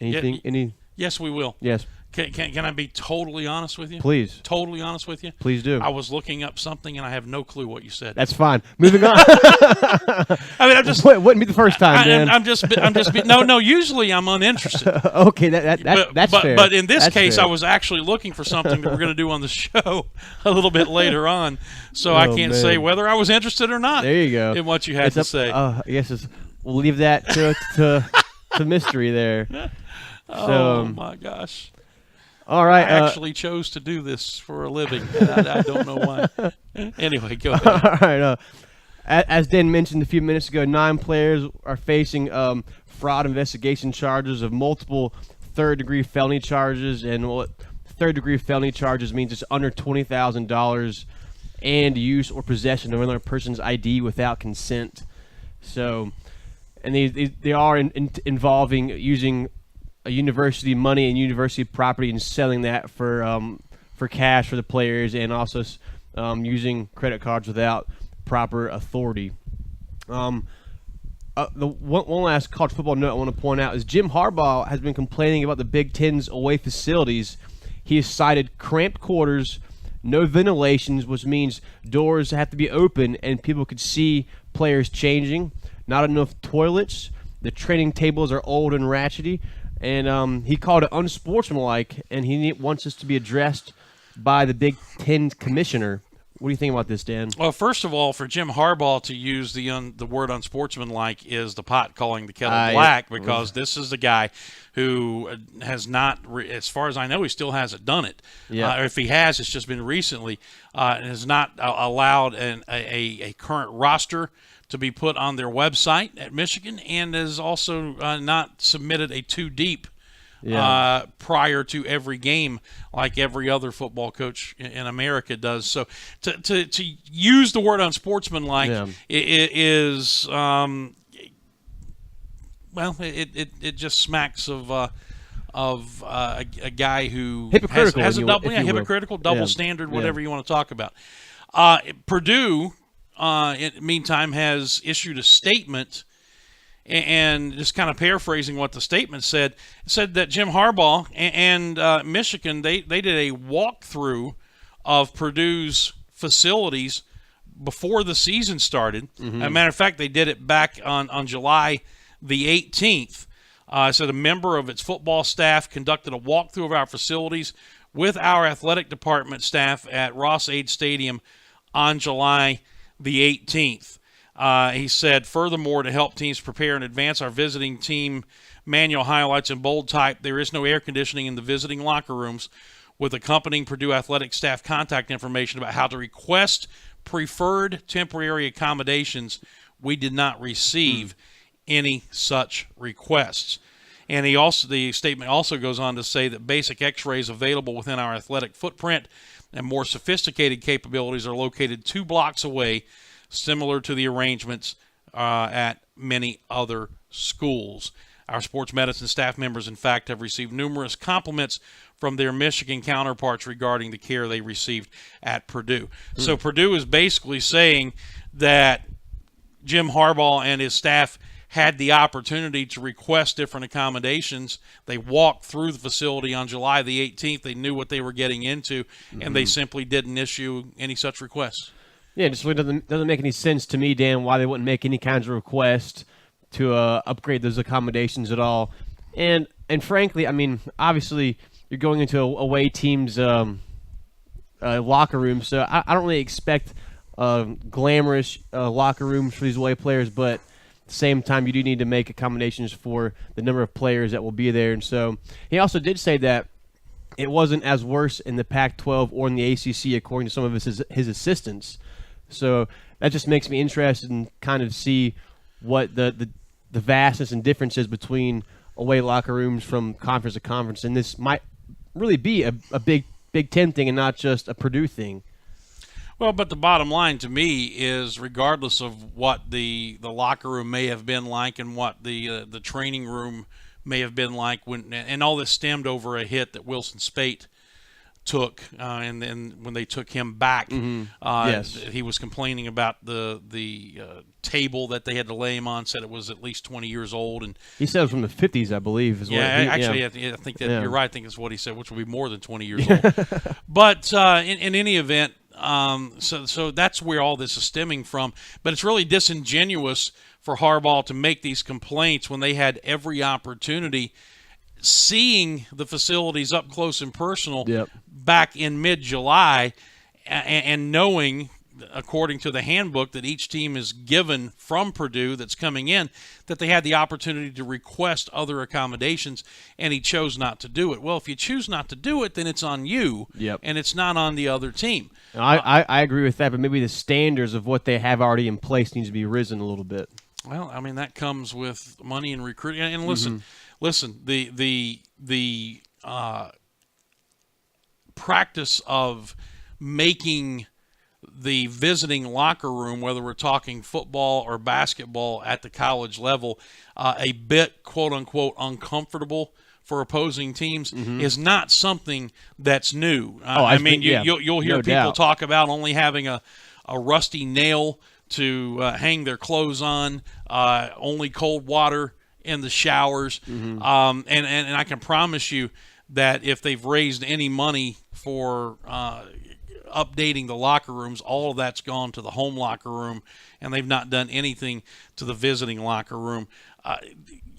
[SPEAKER 14] Anything?
[SPEAKER 10] Yes, we will.
[SPEAKER 14] Yes.
[SPEAKER 10] Can I be totally honest with you?
[SPEAKER 14] Please.
[SPEAKER 10] Totally honest with you?
[SPEAKER 14] Please do.
[SPEAKER 10] I was looking up something, and I have no clue what you said.
[SPEAKER 14] That's fine. Moving on.
[SPEAKER 10] I'm just.
[SPEAKER 14] Wouldn't be the first time, Dan.
[SPEAKER 10] I'm just. No. Usually, I'm uninterested.
[SPEAKER 14] Okay, that's fair.
[SPEAKER 10] But in this case,
[SPEAKER 14] fair.
[SPEAKER 10] I was actually looking for something that we're going to do on the show a little bit later on, so I can't say whether I was interested or not.
[SPEAKER 14] There you go.
[SPEAKER 10] In what you had to say.
[SPEAKER 14] I guess we'll leave that to mystery there.
[SPEAKER 10] Oh my gosh.
[SPEAKER 14] All right.
[SPEAKER 10] I actually chose to do this for a living. I don't know why. Anyway, go ahead.
[SPEAKER 14] All right. As Dan mentioned a few minutes ago, 9 players are facing fraud investigation charges of multiple third-degree felony charges. And what third-degree felony charges means it's under $20,000 and use or possession of another person's ID without consent. So, and they are involving using a university money and university property and selling that for cash for the players, and also using credit cards without proper authority. The one last college football note I want to point out is Jim Harbaugh has been complaining about the Big Ten's away facilities. he has cited cramped quarters, no ventilations, which means doors have to be open and people could see players changing, not enough toilets, the training tables are old and ratchety, and he called it unsportsmanlike, and he wants this to be addressed by the Big Ten commissioner. What do you think about this, Dan?
[SPEAKER 10] Well, first of all, for Jim Harbaugh to use the word unsportsmanlike is the pot calling the kettle black, because this is the guy who has not, as far as I know, he still hasn't done it.
[SPEAKER 14] Yeah.
[SPEAKER 10] Or if he has, it's just been recently, and has not allowed a current roster to be put on their website at Michigan, and has also not submitted a too deep prior to every game, like every other football coach in America does. So to use the word unsportsmanlike is it just smacks of a guy who
[SPEAKER 14] hypocritical,
[SPEAKER 10] has a double standard, whatever you want to talk about. Purdue, in the meantime, has issued a statement. And just kind of paraphrasing what the statement said, it said that Jim Harbaugh and Michigan, they did a walkthrough of Purdue's facilities before the season started. As a matter of fact, they did it back on July the 18th. Said a member of its football staff conducted a walkthrough of our facilities with our athletic department staff at Ross-Ade Stadium on July the 18th. He said, furthermore, to help teams prepare in advance, our visiting team manual highlights in bold type, there is no air conditioning in the visiting locker rooms, with accompanying Purdue athletic staff contact information about how to request preferred temporary accommodations. We did not receive any such requests. And the statement also goes on to say that basic x-rays available within our athletic footprint and more sophisticated capabilities are located 2 blocks away, similar to the arrangements at many other schools. Our sports medicine staff members, in fact, have received numerous compliments from their Michigan counterparts regarding the care they received at Purdue. So Purdue is basically saying that Jim Harbaugh and his staff had the opportunity to request different accommodations. They walked through the facility on July the 18th. They knew what they were getting into, and they simply didn't issue any such requests.
[SPEAKER 14] Yeah, it just really doesn't make any sense to me, Dan, why they wouldn't make any kinds of request to upgrade those accommodations at all. And frankly, I mean, obviously you're going into a away team's locker room, so I don't really expect glamorous locker rooms for these away players, but at the same time, you do need to make accommodations for the number of players that will be there. And so he also did say that it wasn't as worse in the Pac-12 or in the ACC, according to some of his assistants. So that just makes me interested in kind of see what the vastness and differences between away locker rooms from conference to conference, and this might really be a Big Ten thing and not just a Purdue thing.
[SPEAKER 10] Well, but the bottom line to me is, regardless of what the locker room may have been like and what the training room may have been like, and all this stemmed over a hit that Wilson Spate took, and then when they took him back, he was complaining about the table that they had to lay him on, said it was at least 20 years old, and
[SPEAKER 14] he said it was from the 50s, I believe.
[SPEAKER 10] I think that you're right. I think is what he said, which will be more than 20 years old. But in any event, so that's where all this is stemming from. But it's really disingenuous for Harbaugh to make these complaints when they had every opportunity, seeing the facilities up close and personal back in mid-July, and knowing, according to the handbook that each team is given from Purdue that's coming in, that they had the opportunity to request other accommodations, and he chose not to do it. Well, if you choose not to do it, then it's on you, and it's not on the other team.
[SPEAKER 14] I agree with that, but maybe the standards of what they have already in place needs to be risen a little bit.
[SPEAKER 10] Well, I mean, that comes with money and recruiting. And listen, the practice of making the visiting locker room, whether we're talking football or basketball at the college level, a bit quote-unquote uncomfortable for opposing teams is not something that's new. You'll hear people talk about only having a rusty nail to hang their clothes on, only cold water in the showers, and I can promise you that if they've raised any money for updating the locker rooms, all of that's gone to the home locker room, and they've not done anything to the visiting locker room.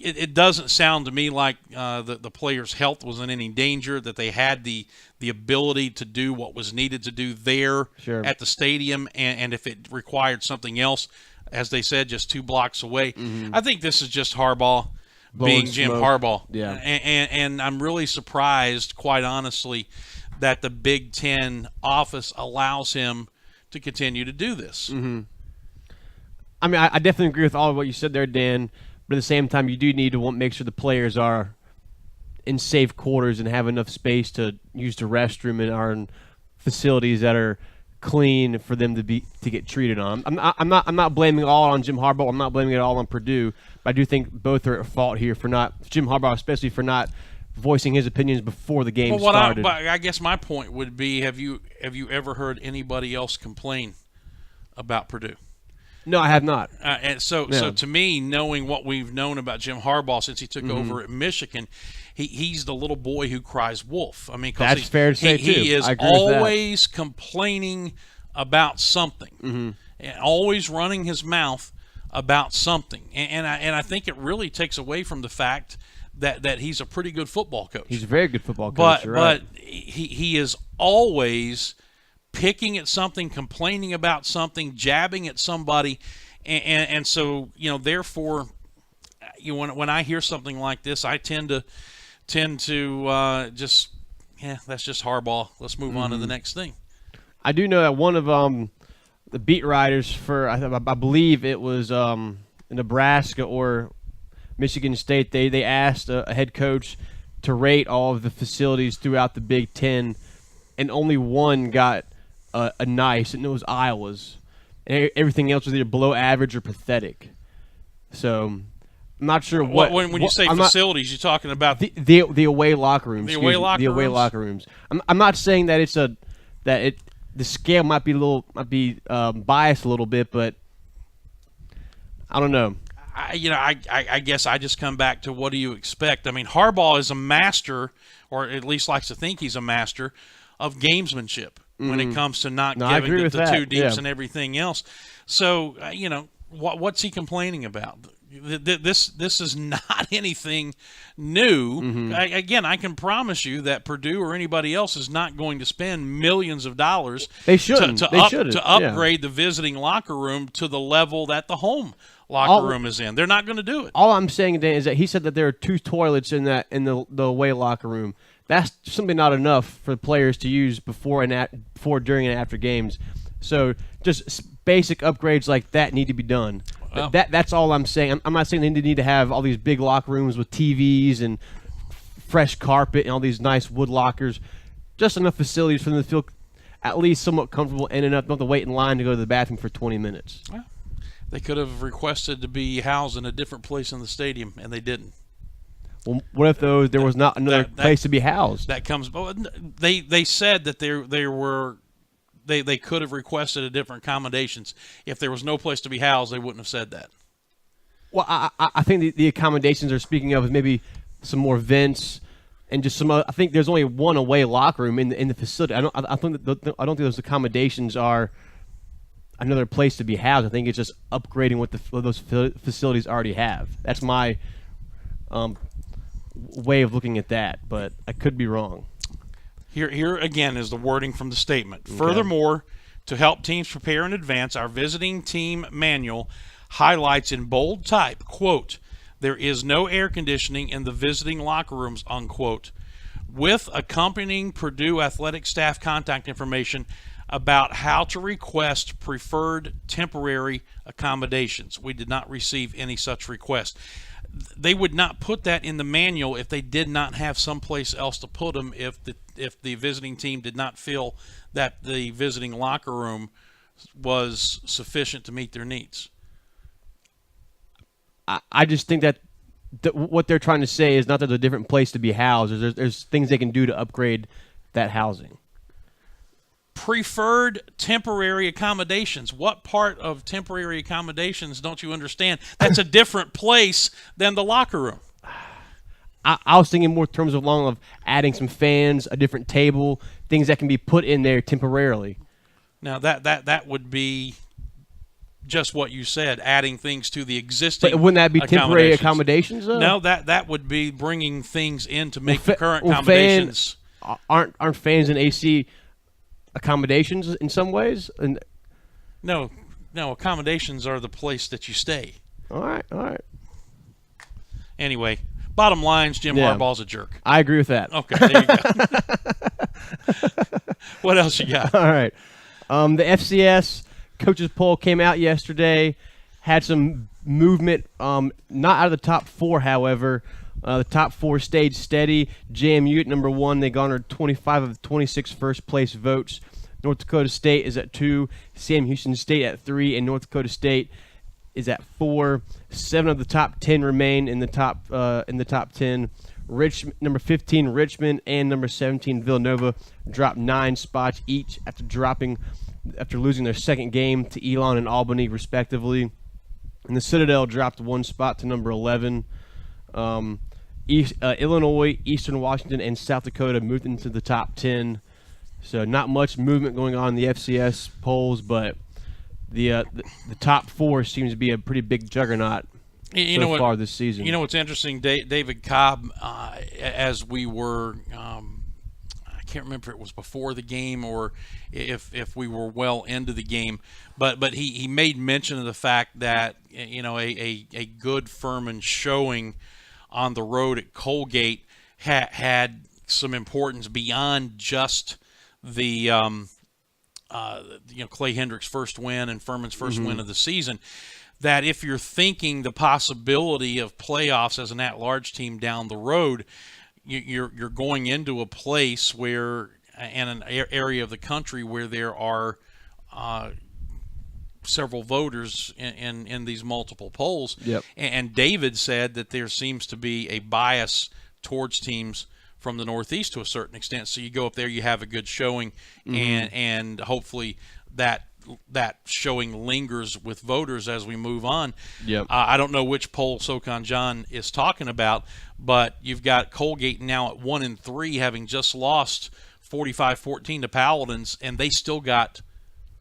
[SPEAKER 10] It doesn't sound to me like the players' health was in any danger, that they had the ability to do what was needed to do there at the stadium, and if it required something else, as they said, just 2 blocks away. I think this is just Harbaugh being Jim Harbaugh.
[SPEAKER 14] Yeah.
[SPEAKER 10] And I'm really surprised, quite honestly, that the Big Ten office allows him to continue to do this.
[SPEAKER 14] I mean, I definitely agree with all of what you said there, Dan. But at the same time, you do need to make sure the players are in safe quarters and have enough space to use the restroom and are in facilities that are clean for them to get treated on. I'm not blaming it all on Jim Harbaugh. I'm not blaming it all on Purdue. But I do think both are at fault here for not Jim Harbaugh, especially for not voicing his opinions before the game started.
[SPEAKER 10] I guess my point would be: have you ever heard anybody else complain about Purdue?
[SPEAKER 14] No, I have not.
[SPEAKER 10] And so to me, knowing what we've known about Jim Harbaugh since he took over at Michigan, he's the little boy who cries wolf. I mean,
[SPEAKER 14] that's fair to say too.
[SPEAKER 10] He is always complaining about something, and always running his mouth about something. And I think it really takes away from the fact that he's a pretty good football coach.
[SPEAKER 14] He's a very good football coach.
[SPEAKER 10] But he is always picking at something, complaining about something, jabbing at somebody, and so therefore, when I hear something like this, I tend to just that's just Harbaugh. Let's move on to the next thing.
[SPEAKER 14] I do know that one of the beat writers for I believe it was Nebraska or Michigan State, they asked a head coach to rate all of the facilities throughout the Big Ten, and only one got a nice, and it was Iowa's. And everything else was either below average or pathetic. So I'm not sure what.
[SPEAKER 10] When you say facilities, you're talking about
[SPEAKER 14] the away locker rooms.
[SPEAKER 10] The away locker
[SPEAKER 14] rooms. I'm not saying that the scale might be biased a little bit, but I don't know.
[SPEAKER 10] I guess I just come back to, what do you expect? I mean, Harbaugh is a master, or at least likes to think he's a master, of gamesmanship when it comes to not giving the 2 deeps and everything else. So, what's he complaining about? This is not anything new. I can promise you that Purdue or anybody else is not going to spend millions of dollars to upgrade the visiting locker room to the level that the home locker room is in. They're not going to do it.
[SPEAKER 14] All I'm saying, Dan, is that he said that there are 2 toilets in the away locker room. That's simply not enough for players to use before, during, and after games. So just basic upgrades like that need to be done. Well, that's all I'm saying. I'm not saying they need to have all these big locker rooms with TVs and fresh carpet and all these nice wood lockers. Just enough facilities for them to feel at least somewhat comfortable and enough not to wait in line to go to the bathroom for 20 minutes.
[SPEAKER 10] Well, they could have requested to be housed in a different place in the stadium, and they didn't.
[SPEAKER 14] Well, what if there was not another place to be housed?
[SPEAKER 10] That comes. They said that they could have requested a different accommodations. If there was no place to be housed, they wouldn't have said that.
[SPEAKER 14] Well, I think the accommodations they're speaking of is maybe some more vents and just some. I think there's only one away locker room in the facility. I don't think those accommodations are another place to be housed. I think it's just upgrading what those facilities already have. That's my way of looking at that, but I could be wrong.
[SPEAKER 10] Here again is the wording from the statement. Okay. Furthermore, to help teams prepare in advance, our visiting team manual highlights in bold type, quote, "There is no air conditioning in the visiting locker rooms," unquote, with accompanying Purdue athletic staff contact information about how to request preferred temporary accommodations. We did not receive any such request. They would not put that in the manual if they did not have someplace else to put them, if the visiting team did not feel that the visiting locker room was sufficient to meet their needs.
[SPEAKER 14] I just think that what they're trying to say is not that there's a different place to be housed. There's things they can do to upgrade that housing.
[SPEAKER 10] Preferred temporary accommodations. What part of temporary accommodations don't you understand? That's a different place than the locker room.
[SPEAKER 14] I was thinking more in terms of adding some fans, a different table, things that can be put in there temporarily.
[SPEAKER 10] Now that would be just what you said, adding things to the existing.
[SPEAKER 14] But wouldn't that be temporary accommodations? Though?
[SPEAKER 10] No, that would be bringing things in to make the current
[SPEAKER 14] accommodations.
[SPEAKER 10] Aren't
[SPEAKER 14] fans in AC accommodations in some ways? And
[SPEAKER 10] no, accommodations are the place that you stay.
[SPEAKER 14] All right.
[SPEAKER 10] Anyway, bottom line is Jim Harbaugh's a jerk.
[SPEAKER 14] I agree with that.
[SPEAKER 10] Okay, there you go. What else you got?
[SPEAKER 14] All right. The FCS coaches poll came out yesterday. Had some movement, not out of the top 4, however. The top 4 stayed steady. JMU at number 1. They garnered 25 of the 26 first-place votes. North Dakota State is at 2. Sam Houston State at 3. And North Dakota State is at 4. 7 of the top 10 remain in the top 10. Number 15, Richmond, and number 17, Villanova, dropped 9 spots each after losing their second game to Elon and Albany, respectively. And the Citadel dropped 1 spot to number 11. Illinois, Eastern Washington, and South Dakota moved into the top 10. So not much movement going on in the FCS polls, but the top 4 seems to be a pretty big juggernaut so far this season.
[SPEAKER 10] You know what's interesting? David Cobb, as we were, I can't remember if it was before the game or if we were well into the game, but he made mention of the fact that a good Furman showing on the road at Colgate had some importance beyond just the Clay Hendricks' first win and Furman's first win of the season. That if you're thinking the possibility of playoffs as an at-large team down the road, you're going into a place where, and an area of the country where there are several voters in these multiple polls.
[SPEAKER 14] Yep.
[SPEAKER 10] And David said that there seems to be a bias towards teams from the Northeast to a certain extent. So you go up there, you have a good showing, and hopefully that showing lingers with voters as we move on.
[SPEAKER 14] Yep.
[SPEAKER 10] I don't know which poll SoCon John is talking about, but you've got Colgate now at 1-3, having just lost 45-14 to Paladins, and they still got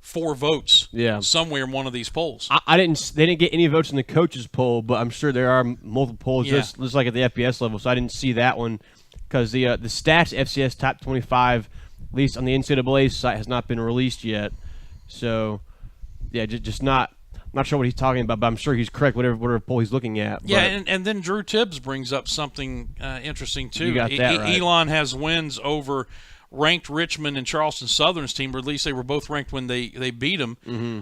[SPEAKER 10] 4 votes somewhere in one of these polls.
[SPEAKER 14] They didn't get any votes in the coaches poll, but I'm sure there are multiple polls just like at the FBS level, so I didn't see that one because the stats FCS top 25, at least on the NCAA site, has not been released yet. So, yeah, just not sure what he's talking about, but I'm sure he's correct, whatever poll he's looking at.
[SPEAKER 10] Yeah, and then Drew Tibbs brings up something interesting, too.
[SPEAKER 14] You got that right.
[SPEAKER 10] Elon has wins over ranked Richmond and Charleston Southern's team, or at least they were both ranked when they beat them.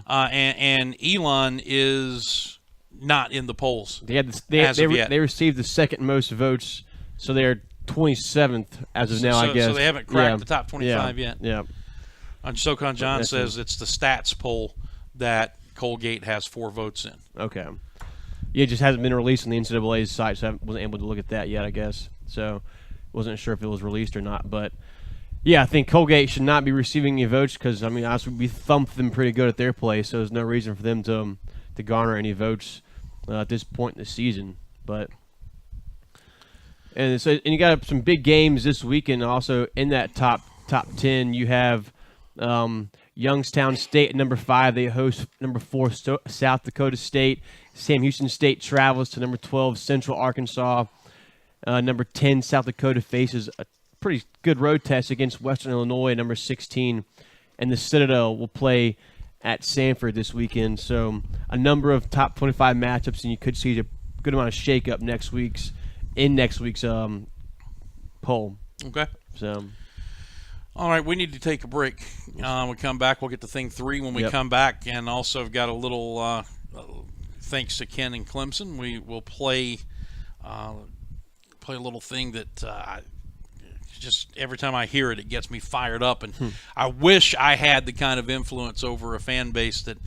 [SPEAKER 10] And Elon is not in the polls.
[SPEAKER 14] They received the second most votes, so they're 27th as of now, I guess.
[SPEAKER 10] So they haven't cracked the top 25 yet.
[SPEAKER 14] Yeah.
[SPEAKER 10] SoCon John says it's the stats poll that Colgate has 4 votes in.
[SPEAKER 14] Okay. Yeah, it just hasn't been released on the NCAA's site, so I wasn't able to look at that yet, I guess. So wasn't sure if it was released or not. But, yeah, I think Colgate should not be receiving any votes because, I mean, honestly, we thumped them pretty good at their place, so there's no reason for them to garner any votes at this point in the season. But and you got some big games this weekend also in that top 10. You have Youngstown State at number 5. They host number 4 South Dakota State. Sam Houston State travels to number 12 Central Arkansas. Number 10 South Dakota faces a pretty good road test against Western Illinois, number 16. And the Citadel will play at Sanford this weekend. So a number of top 25 matchups, and you could see a good amount of shakeup next week's poll.
[SPEAKER 10] Okay.
[SPEAKER 14] So.
[SPEAKER 10] All right, we need to take a break. When we come back, we'll get to thing 3 when we come back, and also have got a little thanks to Ken and Clemson. We will play a little thing that just every time I hear it, it gets me fired up, and I wish I had the kind of influence over a fan base that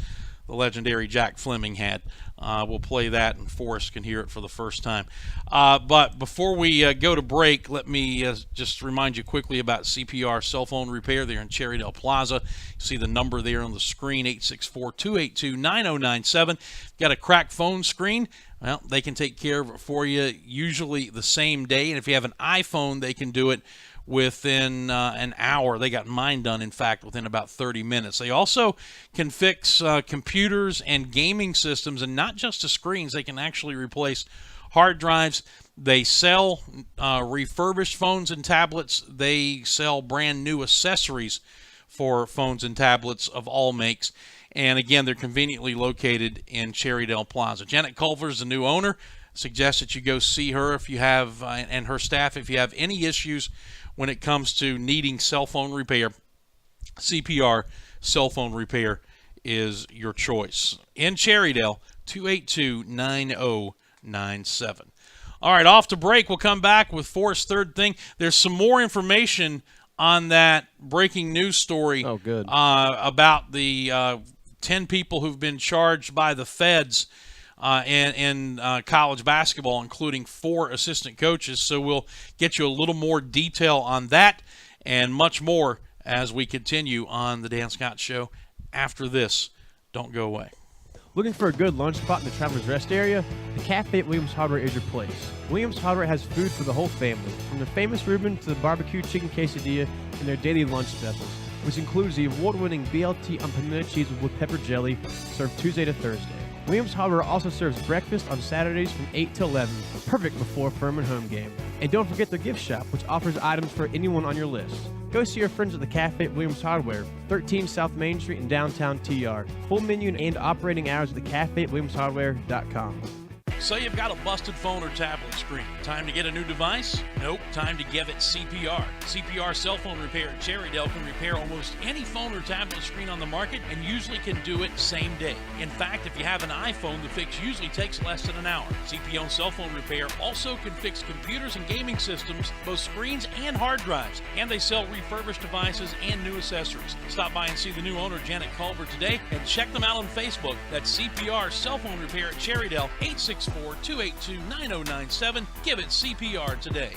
[SPEAKER 10] the legendary Jack Fleming had. We'll play that, and Forrest can hear it for the first time. But before we go to break, let me just remind you quickly about CPR Cell Phone Repair there in Cherrydale Plaza. You see the number there on the screen, 864-282-9097. Got a cracked phone screen? Well, they can take care of it for you usually the same day. And if you have an iPhone, they can do it within an hour. They got mine done, in fact, within about 30 minutes. They also can fix computers and gaming systems, and not just the screens. They can actually replace hard drives. They sell refurbished phones and tablets. They sell brand new accessories for phones and tablets of all makes. And again, they're conveniently located in Cherrydale Plaza. Janet Culver is the new owner. Suggest that you go see her if you have, and her staff, if you have any issues when it comes to needing cell phone repair. CPR Cell Phone Repair is your choice. In Cherrydale, 282-9097. All right, off to break. We'll come back with Forrest's third thing. There's some more information on that breaking news story about the 10 people who've been charged by the feds in college basketball, including 4 assistant coaches. So we'll get you a little more detail on that and much more as we continue on the Dan Scott Show after this. Don't go away.
[SPEAKER 14] Looking for a good lunch spot in the Travelers Rest area? The Cafe at Williams Hardware is your place. Williams Hardware has food for the whole family, from the famous Reuben to the barbecue chicken quesadilla and their daily lunch specials, which includes the award-winning BLT on pimento cheese with pepper jelly, served Tuesday to Thursday. Williams Hardware also serves breakfast on Saturdays from 8 to 11, perfect before Furman home game. And don't forget their gift shop, which offers items for anyone on your list. Go see your friends at the Cafe at Williams Hardware, 13 South Main Street in downtown TR. Full menu and operating hours at the Cafe at WilliamsHardware.com.
[SPEAKER 10] Say you've got a busted phone or tablet screen. Time to get a new device? Nope. Time to give it CPR. CPR Cell Phone Repair at Cherrydale can repair almost any phone or tablet screen on the market and usually can do it same day. In fact, if you have an iPhone, the fix usually takes less than an hour. CPR Cell Phone Repair also can fix computers and gaming systems, both screens and hard drives. And they sell refurbished devices and new accessories. Stop by and see the new owner, Janet Culver, today, and check them out on Facebook. That's CPR Cell Phone Repair at Cherrydale, 864-282-9097. Give it CPR today.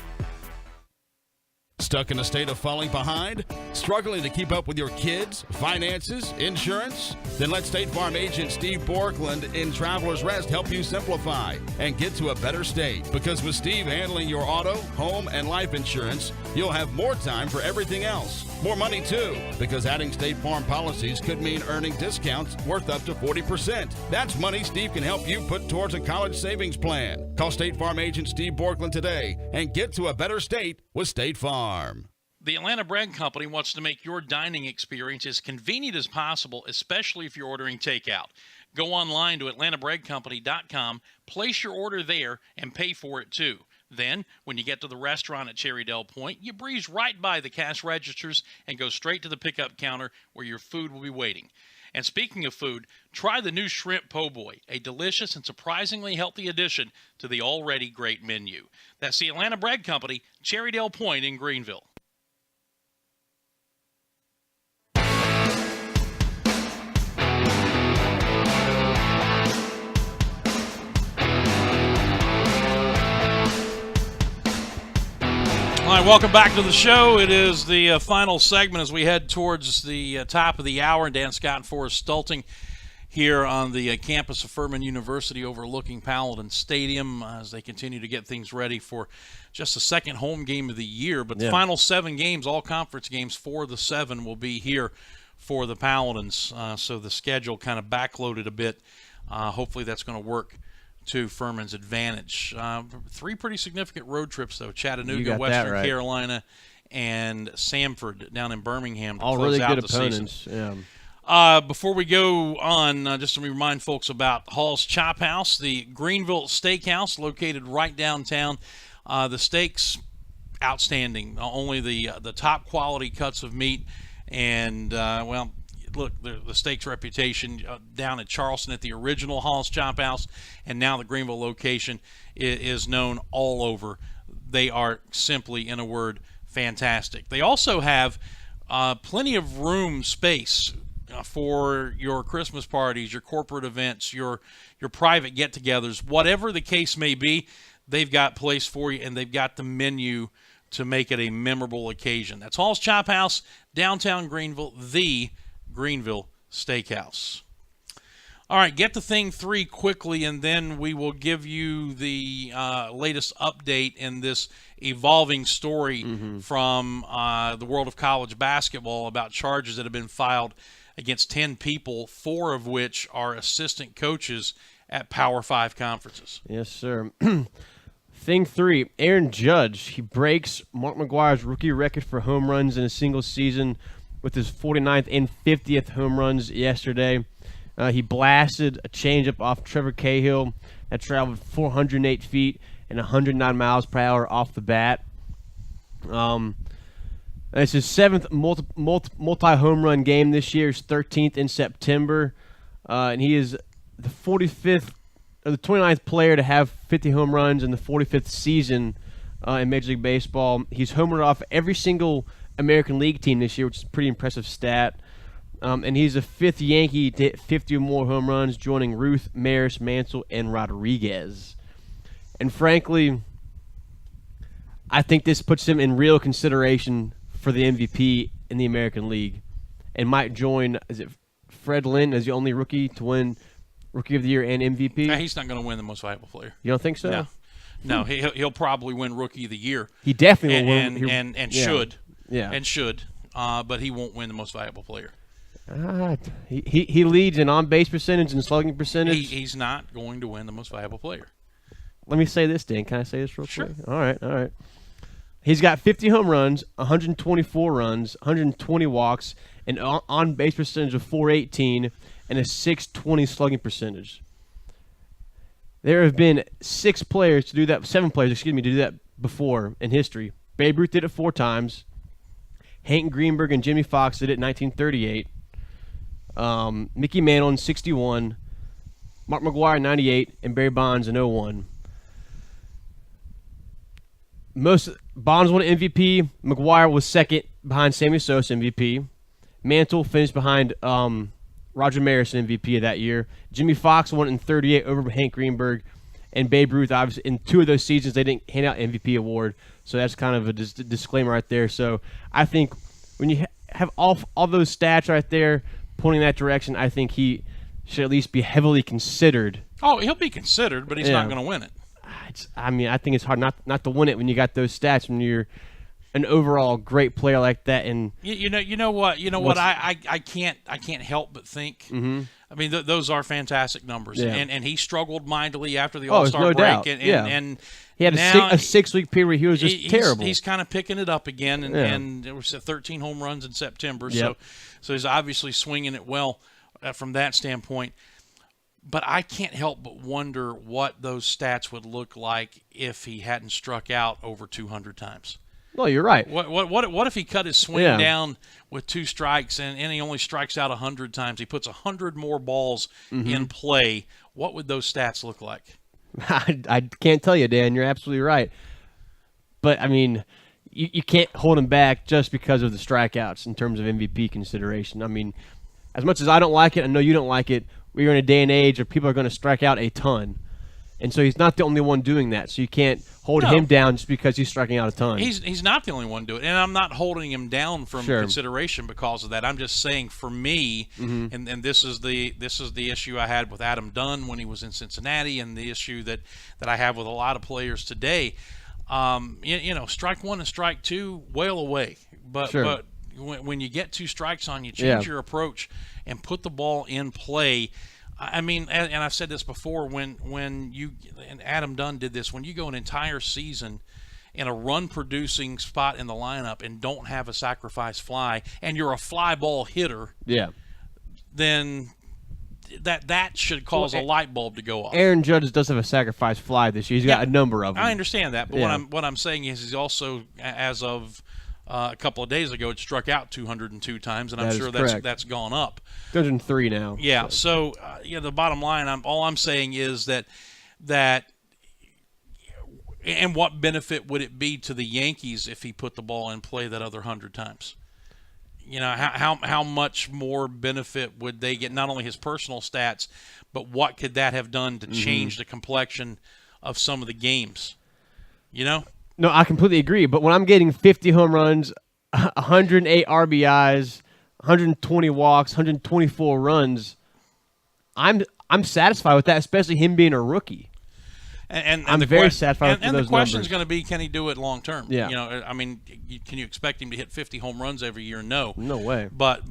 [SPEAKER 8] Stuck in a state of falling behind? Struggling to keep up with your kids, finances, insurance? Then let State Farm agent Steve Borkland in Travelers Rest help you simplify and get to a better state. Because with Steve handling your auto, home, and life insurance, you'll have more time for everything else. More money too, because adding State Farm policies could mean earning discounts worth up to 40%. That's money Steve can help you put towards a college savings plan. Call State Farm agent Steve Borkland today and get to a better state with State Farm.
[SPEAKER 10] The Atlanta Bread Company wants to make your dining experience as convenient as possible, especially if you're ordering takeout. Go online to atlantabreadcompany.com, place your order there, and pay for it too. Then, when you get to the restaurant at Cherrydale Point, you breeze right by the cash registers and go straight to the pickup counter where your food will be waiting. And speaking of food, try the new Shrimp Po' Boy, a delicious and surprisingly healthy addition to the already great menu. That's the Atlanta Bread Company, Cherrydale Point in Greenville. All right, welcome back to the show. It is the final segment as we head towards the top of the hour. Dan Scott and Forrest Stulting here on the campus of Furman University overlooking Paladin Stadium as they continue to get things ready for just the second home game of the year. But the final 7 games, all conference games, 4 of the 7 will be here for the Paladins. So the schedule kind of backloaded a bit. Hopefully that's going to work to Furman's advantage. 3 pretty significant road trips, though. Chattanooga, Western Carolina, and Samford down in Birmingham to
[SPEAKER 14] all
[SPEAKER 10] close
[SPEAKER 14] really
[SPEAKER 10] out
[SPEAKER 14] good
[SPEAKER 10] the
[SPEAKER 14] opponents.
[SPEAKER 10] season. Before we go on, just to remind folks about Hall's Chop House, the Greenville Steakhouse located right downtown. The steaks, outstanding. Only the top quality cuts of meat. And, look, the steak's reputation down at Charleston at the original Hall's Chop House, and now the Greenville location is known all over. They are simply, in a word, fantastic. They also have plenty of room space for your Christmas parties, your corporate events, your private get-togethers, whatever the case may be, they've got place for you, and they've got the menu to make it a memorable occasion. That's Hall's Chop House, downtown Greenville, the Greenville Steakhouse. All right, get to thing 3 quickly, and then we will give you the latest update in this evolving story from the world of college basketball about charges that have been filed against 10 people, 4 of which are assistant coaches at Power 5 conferences.
[SPEAKER 14] Yes, sir. Thing 3, Aaron Judge. He breaks Mark McGwire's rookie record for home runs in a single season with his 49th and 50th home runs yesterday. He blasted a changeup off Trevor Cahill that traveled 408 feet and 109 miles per hour off the bat. It's his 7th multi-home run game this year. His 13th in September. And he is the 29th player to have 50 home runs in the 45th season in Major League Baseball. He's homered off every single American League team this year, which is a pretty impressive stat. And he's the 5th Yankee to hit 50 or more home runs, joining Ruth, Maris, Mansell, and Rodriguez. And frankly, I think this puts him in real consideration for the MVP in the American League, and might join, is it Fred Lynn as the only rookie to win Rookie of the Year and MVP?
[SPEAKER 10] He's not going to win the most valuable player.
[SPEAKER 14] You don't think so?
[SPEAKER 10] No, he'll probably win Rookie of the Year.
[SPEAKER 14] He definitely will win.
[SPEAKER 10] And should.
[SPEAKER 14] Yeah.
[SPEAKER 10] And should. But he won't win the most valuable player.
[SPEAKER 14] He leads in on-base percentage and slugging percentage.
[SPEAKER 10] He's not going to win the most valuable player.
[SPEAKER 14] Let me say this, Dan. Can I say this real quick?
[SPEAKER 10] Sure.
[SPEAKER 14] All right. He's got 50 home runs, 124 runs, 120 walks, an on-base percentage of 418, and a 620 slugging percentage. There have been 7 players to do that before in history. Babe Ruth did it 4 times. Hank Greenberg and Jimmy Fox did it in 1938. Mickey Mantle in 61. Mark McGwire in 98, and Barry Bonds in 01. Bonds won MVP. McGwire was second behind Sammy Sosa MVP. Mantle finished behind Roger Maris in MVP of that year. Jimmy Fox won in 38 over Hank Greenberg, and Babe Ruth, obviously, in 2 of those seasons they didn't hand out MVP award, so that's kind of a disclaimer right there. So I think when you have all those stats right there pointing that direction, I think he should at least be heavily considered.
[SPEAKER 10] Oh, he'll be considered, but he's not going to win it.
[SPEAKER 14] I think it's hard not to win it when you got those stats, when you're an overall great player like that. And
[SPEAKER 10] you know what I can't help but think. I mean, those are fantastic numbers, and he struggled mightily after the All-Star break, and
[SPEAKER 14] he had a 6-week period where he was just terrible.
[SPEAKER 10] He's kind of picking it up again, and there was 13 home runs in September, so he's obviously swinging it well from that standpoint. But I can't help but wonder what those stats would look like if he hadn't struck out over 200 times.
[SPEAKER 14] No, you're right.
[SPEAKER 10] What if he cut his swing down with 2 strikes and he only strikes out 100 times? He puts 100 more balls in play. What would those stats look like?
[SPEAKER 14] I can't tell you, Dan. You're absolutely right. But, I mean, you can't hold him back just because of the strikeouts in terms of MVP consideration. I mean, as much as I don't like it, I know you don't like it, we're in a day and age where people are going to strike out a ton. And so he's not the only one doing that. So you can't hold him down just because he's striking out a ton.
[SPEAKER 10] He's not the only one doing it. And I'm not holding him down from consideration because of that. I'm just saying for me, and this is the issue I had with Adam Dunn when he was in Cincinnati, and the issue that I have with a lot of players today. Strike 1 and strike 2, whale away. But when you get 2 strikes on you, change your approach and put the ball in play. I mean, and I've said this before, when you and Adam Dunn did this, when you go an entire season in a run-producing spot in the lineup and don't have a sacrifice fly, and you're a fly ball hitter, then that should cause a light bulb to go off.
[SPEAKER 14] Aaron Judge does have a sacrifice fly this year. He's got a number of them.
[SPEAKER 10] I understand that, but what I'm saying is he's also, as of a couple of days ago, it struck out 202 times, and I'm sure that's gone up.
[SPEAKER 14] 203 now.
[SPEAKER 10] Yeah. So the bottom line, all I'm saying is that, and what benefit would it be to the Yankees if he put the ball in play that other 100 times? how much more benefit would they get? Not only his personal stats, but what could that have done to change the complexion of some of the games?
[SPEAKER 14] No, I completely agree. But when I'm getting 50 home runs, 108 RBIs, 120 walks, 124 runs, I'm satisfied with that, especially him being a rookie.
[SPEAKER 10] And
[SPEAKER 14] I'm very satisfied with those
[SPEAKER 10] And the question is
[SPEAKER 14] numbers.
[SPEAKER 10] going to be, can he do it long term?
[SPEAKER 14] Yeah.
[SPEAKER 10] I mean, can you expect him to hit 50 home runs every year? No.
[SPEAKER 14] No way.
[SPEAKER 10] But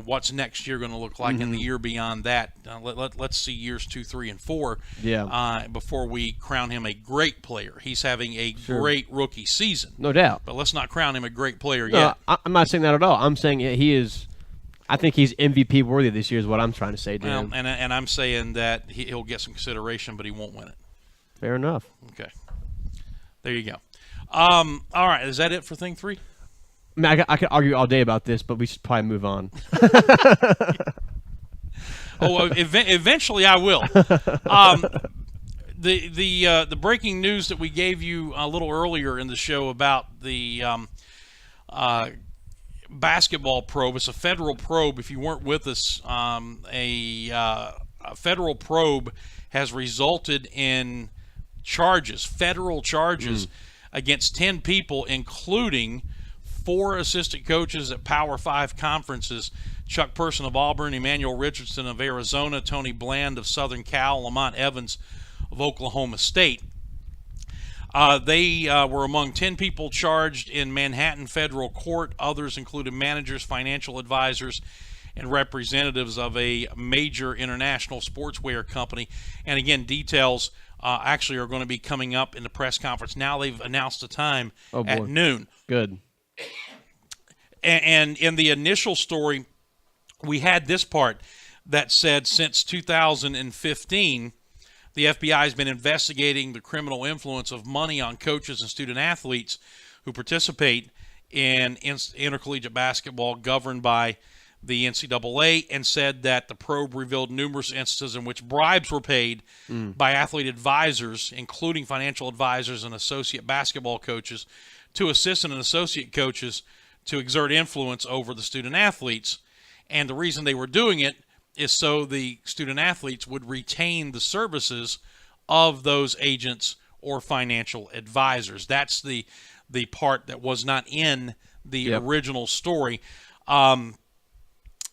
[SPEAKER 10] what's next year going to look like in the year beyond that? Let's see years 2, 3, and 4.
[SPEAKER 14] Yeah.
[SPEAKER 10] Before we crown him a great player. He's having a great rookie season.
[SPEAKER 14] No doubt.
[SPEAKER 10] But let's not crown him a great player
[SPEAKER 14] No,
[SPEAKER 10] yet.
[SPEAKER 14] I'm not saying that at all. I'm saying he is. I think he's MVP worthy this year. Is what I'm trying to say, Dan.
[SPEAKER 10] Well, and I'm saying that he'll get some consideration, but he won't win it.
[SPEAKER 14] Fair enough.
[SPEAKER 10] Okay. There you go. All right. Is that it for thing 3?
[SPEAKER 14] I mean, I could argue all day about this, but we should probably move on.
[SPEAKER 10] Eventually I will. The breaking news that we gave you a little earlier in the show about the basketball probe. It's a federal probe. If you weren't with us, a federal probe has resulted in federal charges against 10 people, including 4 assistant coaches at Power 5 conferences: Chuck Person of Auburn, Emmanuel Richardson of Arizona, Tony Bland of Southern Cal, Lamont Evans of Oklahoma State. They were among 10 people charged in Manhattan federal court. Others included managers, financial advisors, and representatives of a major international sportswear company. And again, details actually are going to be coming up in the press conference. Now they've announced a time at noon.
[SPEAKER 14] Good.
[SPEAKER 10] And in the initial story, we had this part that said since 2015, the FBI has been investigating the criminal influence of money on coaches and student athletes who participate in intercollegiate basketball governed by the NCAA, and said that the probe revealed numerous instances in which bribes were paid by athlete advisors, including financial advisors and associate basketball coaches, to assistant and associate coaches to exert influence over the student athletes. And the reason they were doing it is so the student athletes would retain the services of those agents or financial advisors. That's the part that was not in the original story.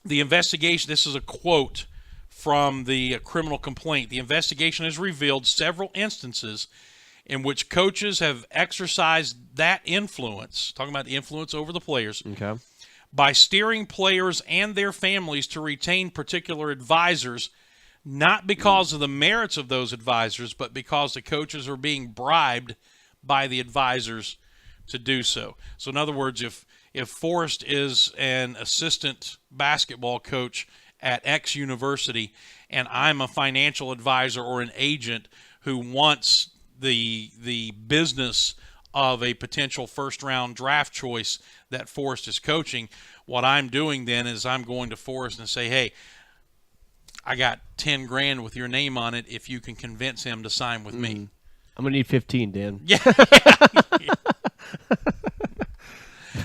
[SPEAKER 10] The investigation, this is a quote from the criminal complaint. The investigation has revealed several instances in which coaches have exercised that influence, talking about the influence over the players, by steering players and their families to retain particular advisors, not because of the merits of those advisors, but because the coaches are being bribed by the advisors to do so. So in other words, if Forrest is an assistant basketball coach at X university and I'm a financial advisor or an agent who wants the business of a potential first-round draft choice that Forrest is coaching, what I'm doing then is I'm going to Forrest and say, hey, I got $10,000 with your name on it if you can convince him to sign with me.
[SPEAKER 14] I'm going to need 15, Dan.
[SPEAKER 10] Yeah.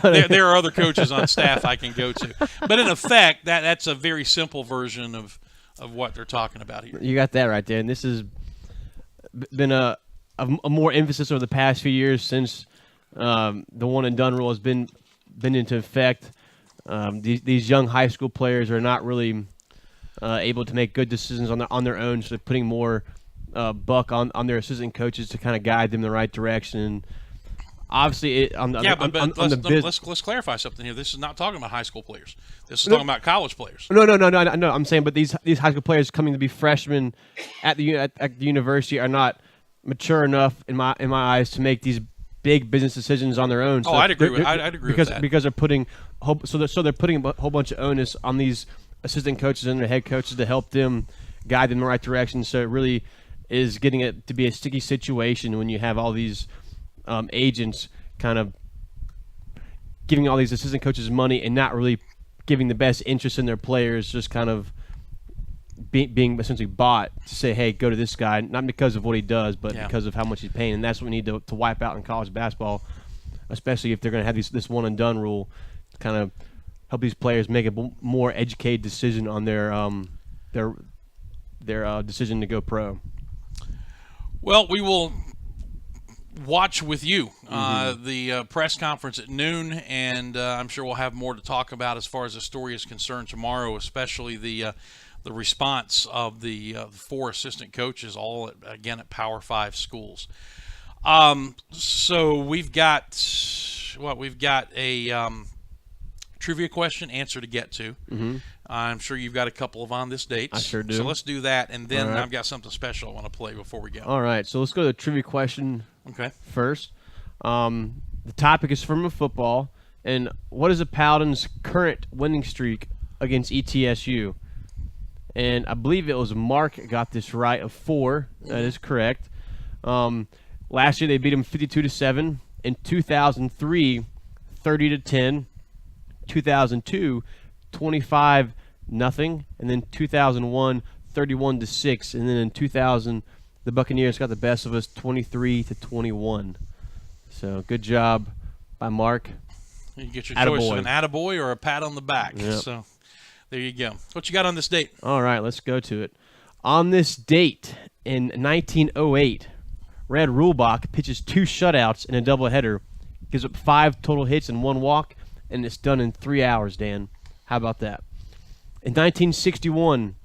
[SPEAKER 10] There are other coaches on staff I can go to. But in effect, that's a very simple version of what they're talking about here.
[SPEAKER 14] You got that right there. And this has been a more emphasis over the past few years since the one-and-done rule has been into effect. These young high school players are not really able to make good decisions on their own, so they're putting more buck on their assistant coaches to kind of guide them in the right direction. Obviously,
[SPEAKER 10] let's clarify something here. This is not talking about high school players. This is talking about college players.
[SPEAKER 14] No. I'm saying, but these high school players coming to be freshmen at the university are not mature enough in my eyes to make these big business decisions on their own. So
[SPEAKER 10] I'd agree with that.
[SPEAKER 14] Because they're putting they're putting a whole bunch of onus on these assistant coaches and their head coaches to help them guide them in the right direction. So it really is getting it to be a sticky situation when you have all these agents kind of giving all these assistant coaches money and not really giving the best interest in their players, just kind of being essentially bought to say, hey, go to this guy, not because of what he does, but because of how much he's paying. And that's what we need to wipe out in college basketball, especially if they're going to have this one-and-done rule, kind of help these players make a more educated decision on their decision to go pro.
[SPEAKER 10] Well, we will watch with you the press conference at noon, and I'm sure we'll have more to talk about as far as the story is concerned tomorrow, especially the response of the 4 assistant coaches, all at Power 5 schools. So we've got a trivia question answer to get to. I'm sure you've got a couple of on this date.
[SPEAKER 14] I sure do.
[SPEAKER 10] So let's do that, and then
[SPEAKER 14] All right.
[SPEAKER 10] I've got something special I want to play before we go.
[SPEAKER 14] All right, so let's go to the trivia question first. The topic is Furman football, and what is the Paladins' current winning streak against ETSU? And I believe it was Mark got this right of 4. That is correct. Last year they beat them 52-7. In 2003, 30-10. 2002, 25-0, and then 2001, 31-6, and then in 2000, the Buccaneers got the best of us, 23-21. So good job by Mark.
[SPEAKER 10] You get your choice of an attaboy or a pat on the back.
[SPEAKER 14] Yep.
[SPEAKER 10] So there you go. What you got on this date?
[SPEAKER 14] All right, let's go to it. On this date in 1908, Red Rulebach pitches 2 shutouts in a doubleheader, gives up 5 total hits and 1 walk, and it's done in 3 hours, Dan. How about that? In 1961,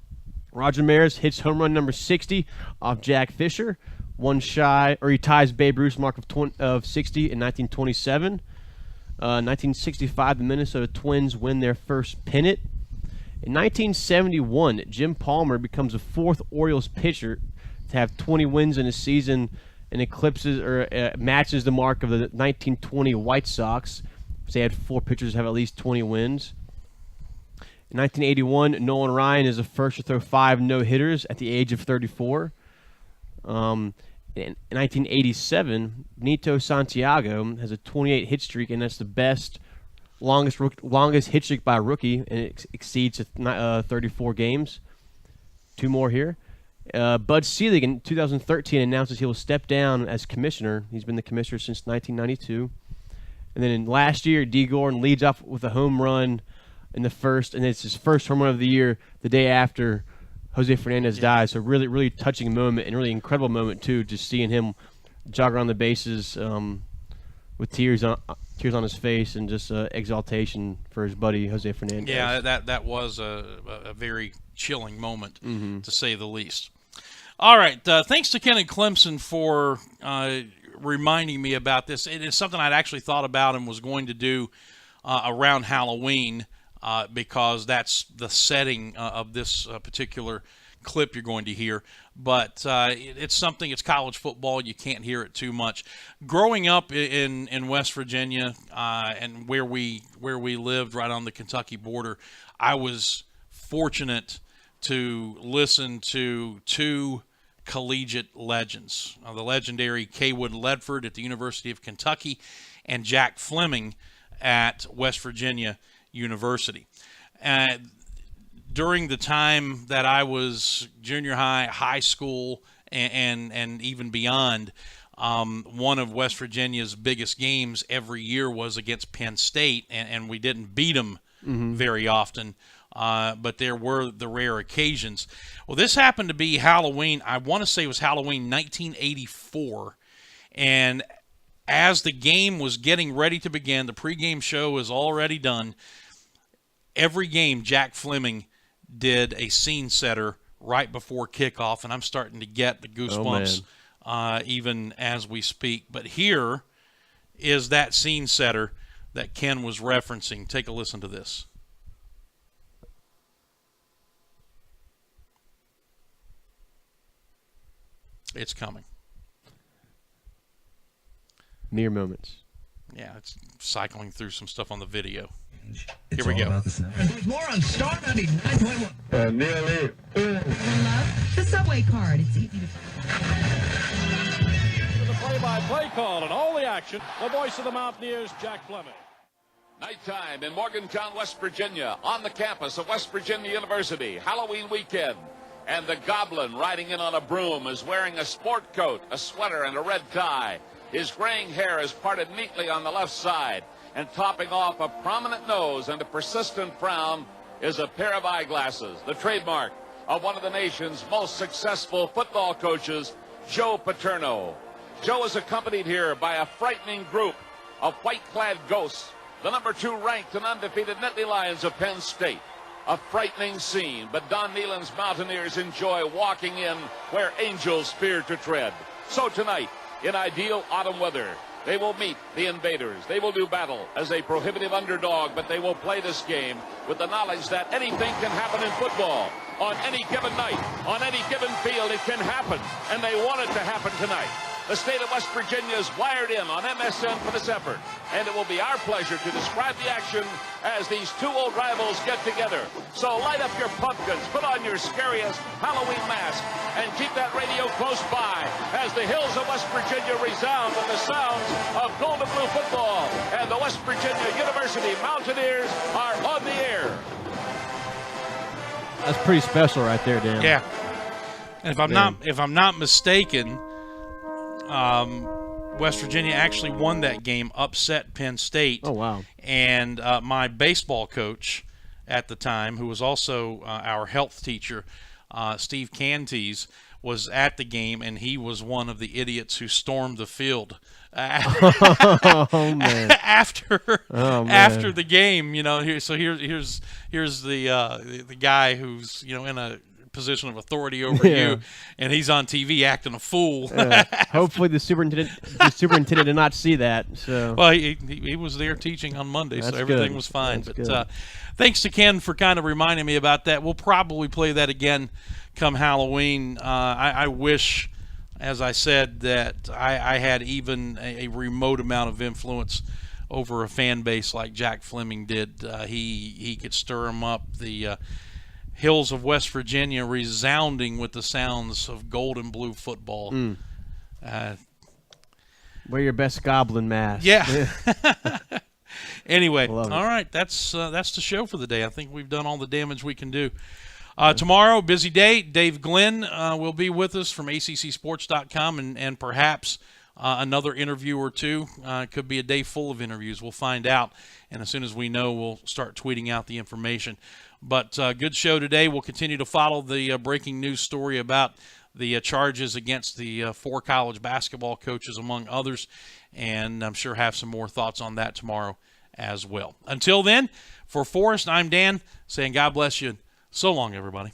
[SPEAKER 14] Roger Maris hits home run number 60 off Jack Fisher. He ties Babe Ruth's mark of 60 in 1927. 1965, the Minnesota Twins win their first pennant. In 1971, Jim Palmer becomes the 4th Orioles pitcher to have 20 wins in a season and matches the mark of the 1920 White Sox. They had 4 pitchers have at least 20 wins. In 1981, Nolan Ryan is the first to throw 5 no-hitters at the age of 34. In 1987, Nito Santiago has a 28 hit streak, and that's the longest hit streak by a rookie, and it exceeds 34 games. 2 more here. Bud Selig in 2013 announces he will step down as commissioner. He's been the commissioner since 1992. And then last year, D. Gordon leads off with a home run in the first, and it's his first home run of the year the day after Jose Fernandez dies. So really, really touching moment and really incredible moment too, just seeing him jog around the bases with tears on his face and just exaltation for his buddy Jose Fernandez.
[SPEAKER 10] Yeah, that was a very chilling moment, to say the least. All right, thanks to Ken and Clemson for reminding me about this. It is something I'd actually thought about and was going to do around Halloween because that's the setting of this particular clip you're going to hear. But it's college football. You can't hear it too much. Growing up in West Virginia and where we lived right on the Kentucky border, I was fortunate to listen to 2 collegiate legends, the legendary Kaywood Ledford at the University of Kentucky and Jack Fleming at West Virginia University. During the time that I was junior high, high school, and even beyond, one of West Virginia's biggest games every year was against Penn State, and we didn't beat them very often. But there were the rare occasions. Well, this happened to be Halloween. I want to say it was Halloween 1984. And as the game was getting ready to begin, the pregame show was already done. Every game, Jack Fleming did a scene setter right before kickoff, and I'm starting to get the goosebumps even as we speak. But here is that scene setter that Ken was referencing. Take a listen to this. It's coming.
[SPEAKER 14] Mere moments.
[SPEAKER 10] Yeah, it's cycling through some stuff on the video. Here we go.
[SPEAKER 16] There's more on Star 99.1.
[SPEAKER 4] Nearly.
[SPEAKER 16] The subway card. It's easy to
[SPEAKER 15] The play-by-play call and all the action. The voice of the Mountaineers, Jack Fleming.
[SPEAKER 17] Nighttime in Morgantown, West Virginia, on the campus of West Virginia University, Halloween weekend. And the Goblin, riding in on a broom, is wearing a sport coat, a sweater, and a red tie. His graying hair is parted neatly on the left side. And topping off a prominent nose and a persistent frown is a pair of eyeglasses, the trademark of one of the nation's most successful football coaches, Joe Paterno. Joe is accompanied here by a frightening group of white-clad ghosts, the number 2 ranked and undefeated Nittany Lions of Penn State. A frightening scene, but Don Nehlen's Mountaineers enjoy walking in where angels fear to tread. So tonight, in ideal autumn weather, they will meet the invaders. They will do battle as a prohibitive underdog, but they will play this game with the knowledge that anything can happen in football. On any given night, on any given field, it can happen, and they want it to happen tonight. The state of West Virginia is wired in on MSN for this effort, and it will be our pleasure to describe the action as these two old rivals get together. So light up your pumpkins, put on your scariest Halloween mask, and keep that radio close by as the hills of West Virginia resound with the sounds of gold and blue football, and the West Virginia University Mountaineers are on the air.
[SPEAKER 14] That's pretty special right there, Dan.
[SPEAKER 10] Yeah. And if I'm not mistaken, West Virginia actually won that game, upset Penn State.
[SPEAKER 14] Oh, wow.
[SPEAKER 10] And my baseball coach at the time, who was also our health teacher, Steve Canties, was at the game, and he was one of the idiots who stormed the field
[SPEAKER 14] oh, man.
[SPEAKER 10] after the game. You know, here's the guy who's, you know, in a position of authority over you, and he's on TV acting a fool.
[SPEAKER 14] Hopefully the superintendent did not see that. So
[SPEAKER 10] well, he was there teaching on Monday, so everything was fine. But thanks to Ken for kind of reminding me about that. We'll probably play that again come Halloween. I wish, as I said, that I had even a remote amount of influence over a fan base like Jack Fleming did. He could stir them up. The hills of West Virginia resounding with the sounds of gold and blue football.
[SPEAKER 14] Wear your best goblin mask.
[SPEAKER 10] Yeah. Anyway, all right, that's the show for the day. I think we've done all the damage we can do. Tomorrow, busy day. Dave Glenn will be with us from ACCSports.com, and perhaps another interview or two. Could be a day full of interviews. We'll find out, and as soon as we know, we'll start tweeting out the information. But good show today. We'll continue to follow the breaking news story about the charges against the 4 college basketball coaches, among others, and I'm sure have some more thoughts on that tomorrow as well. Until then, for Forrest, I'm Dan, saying God bless you. So long, everybody.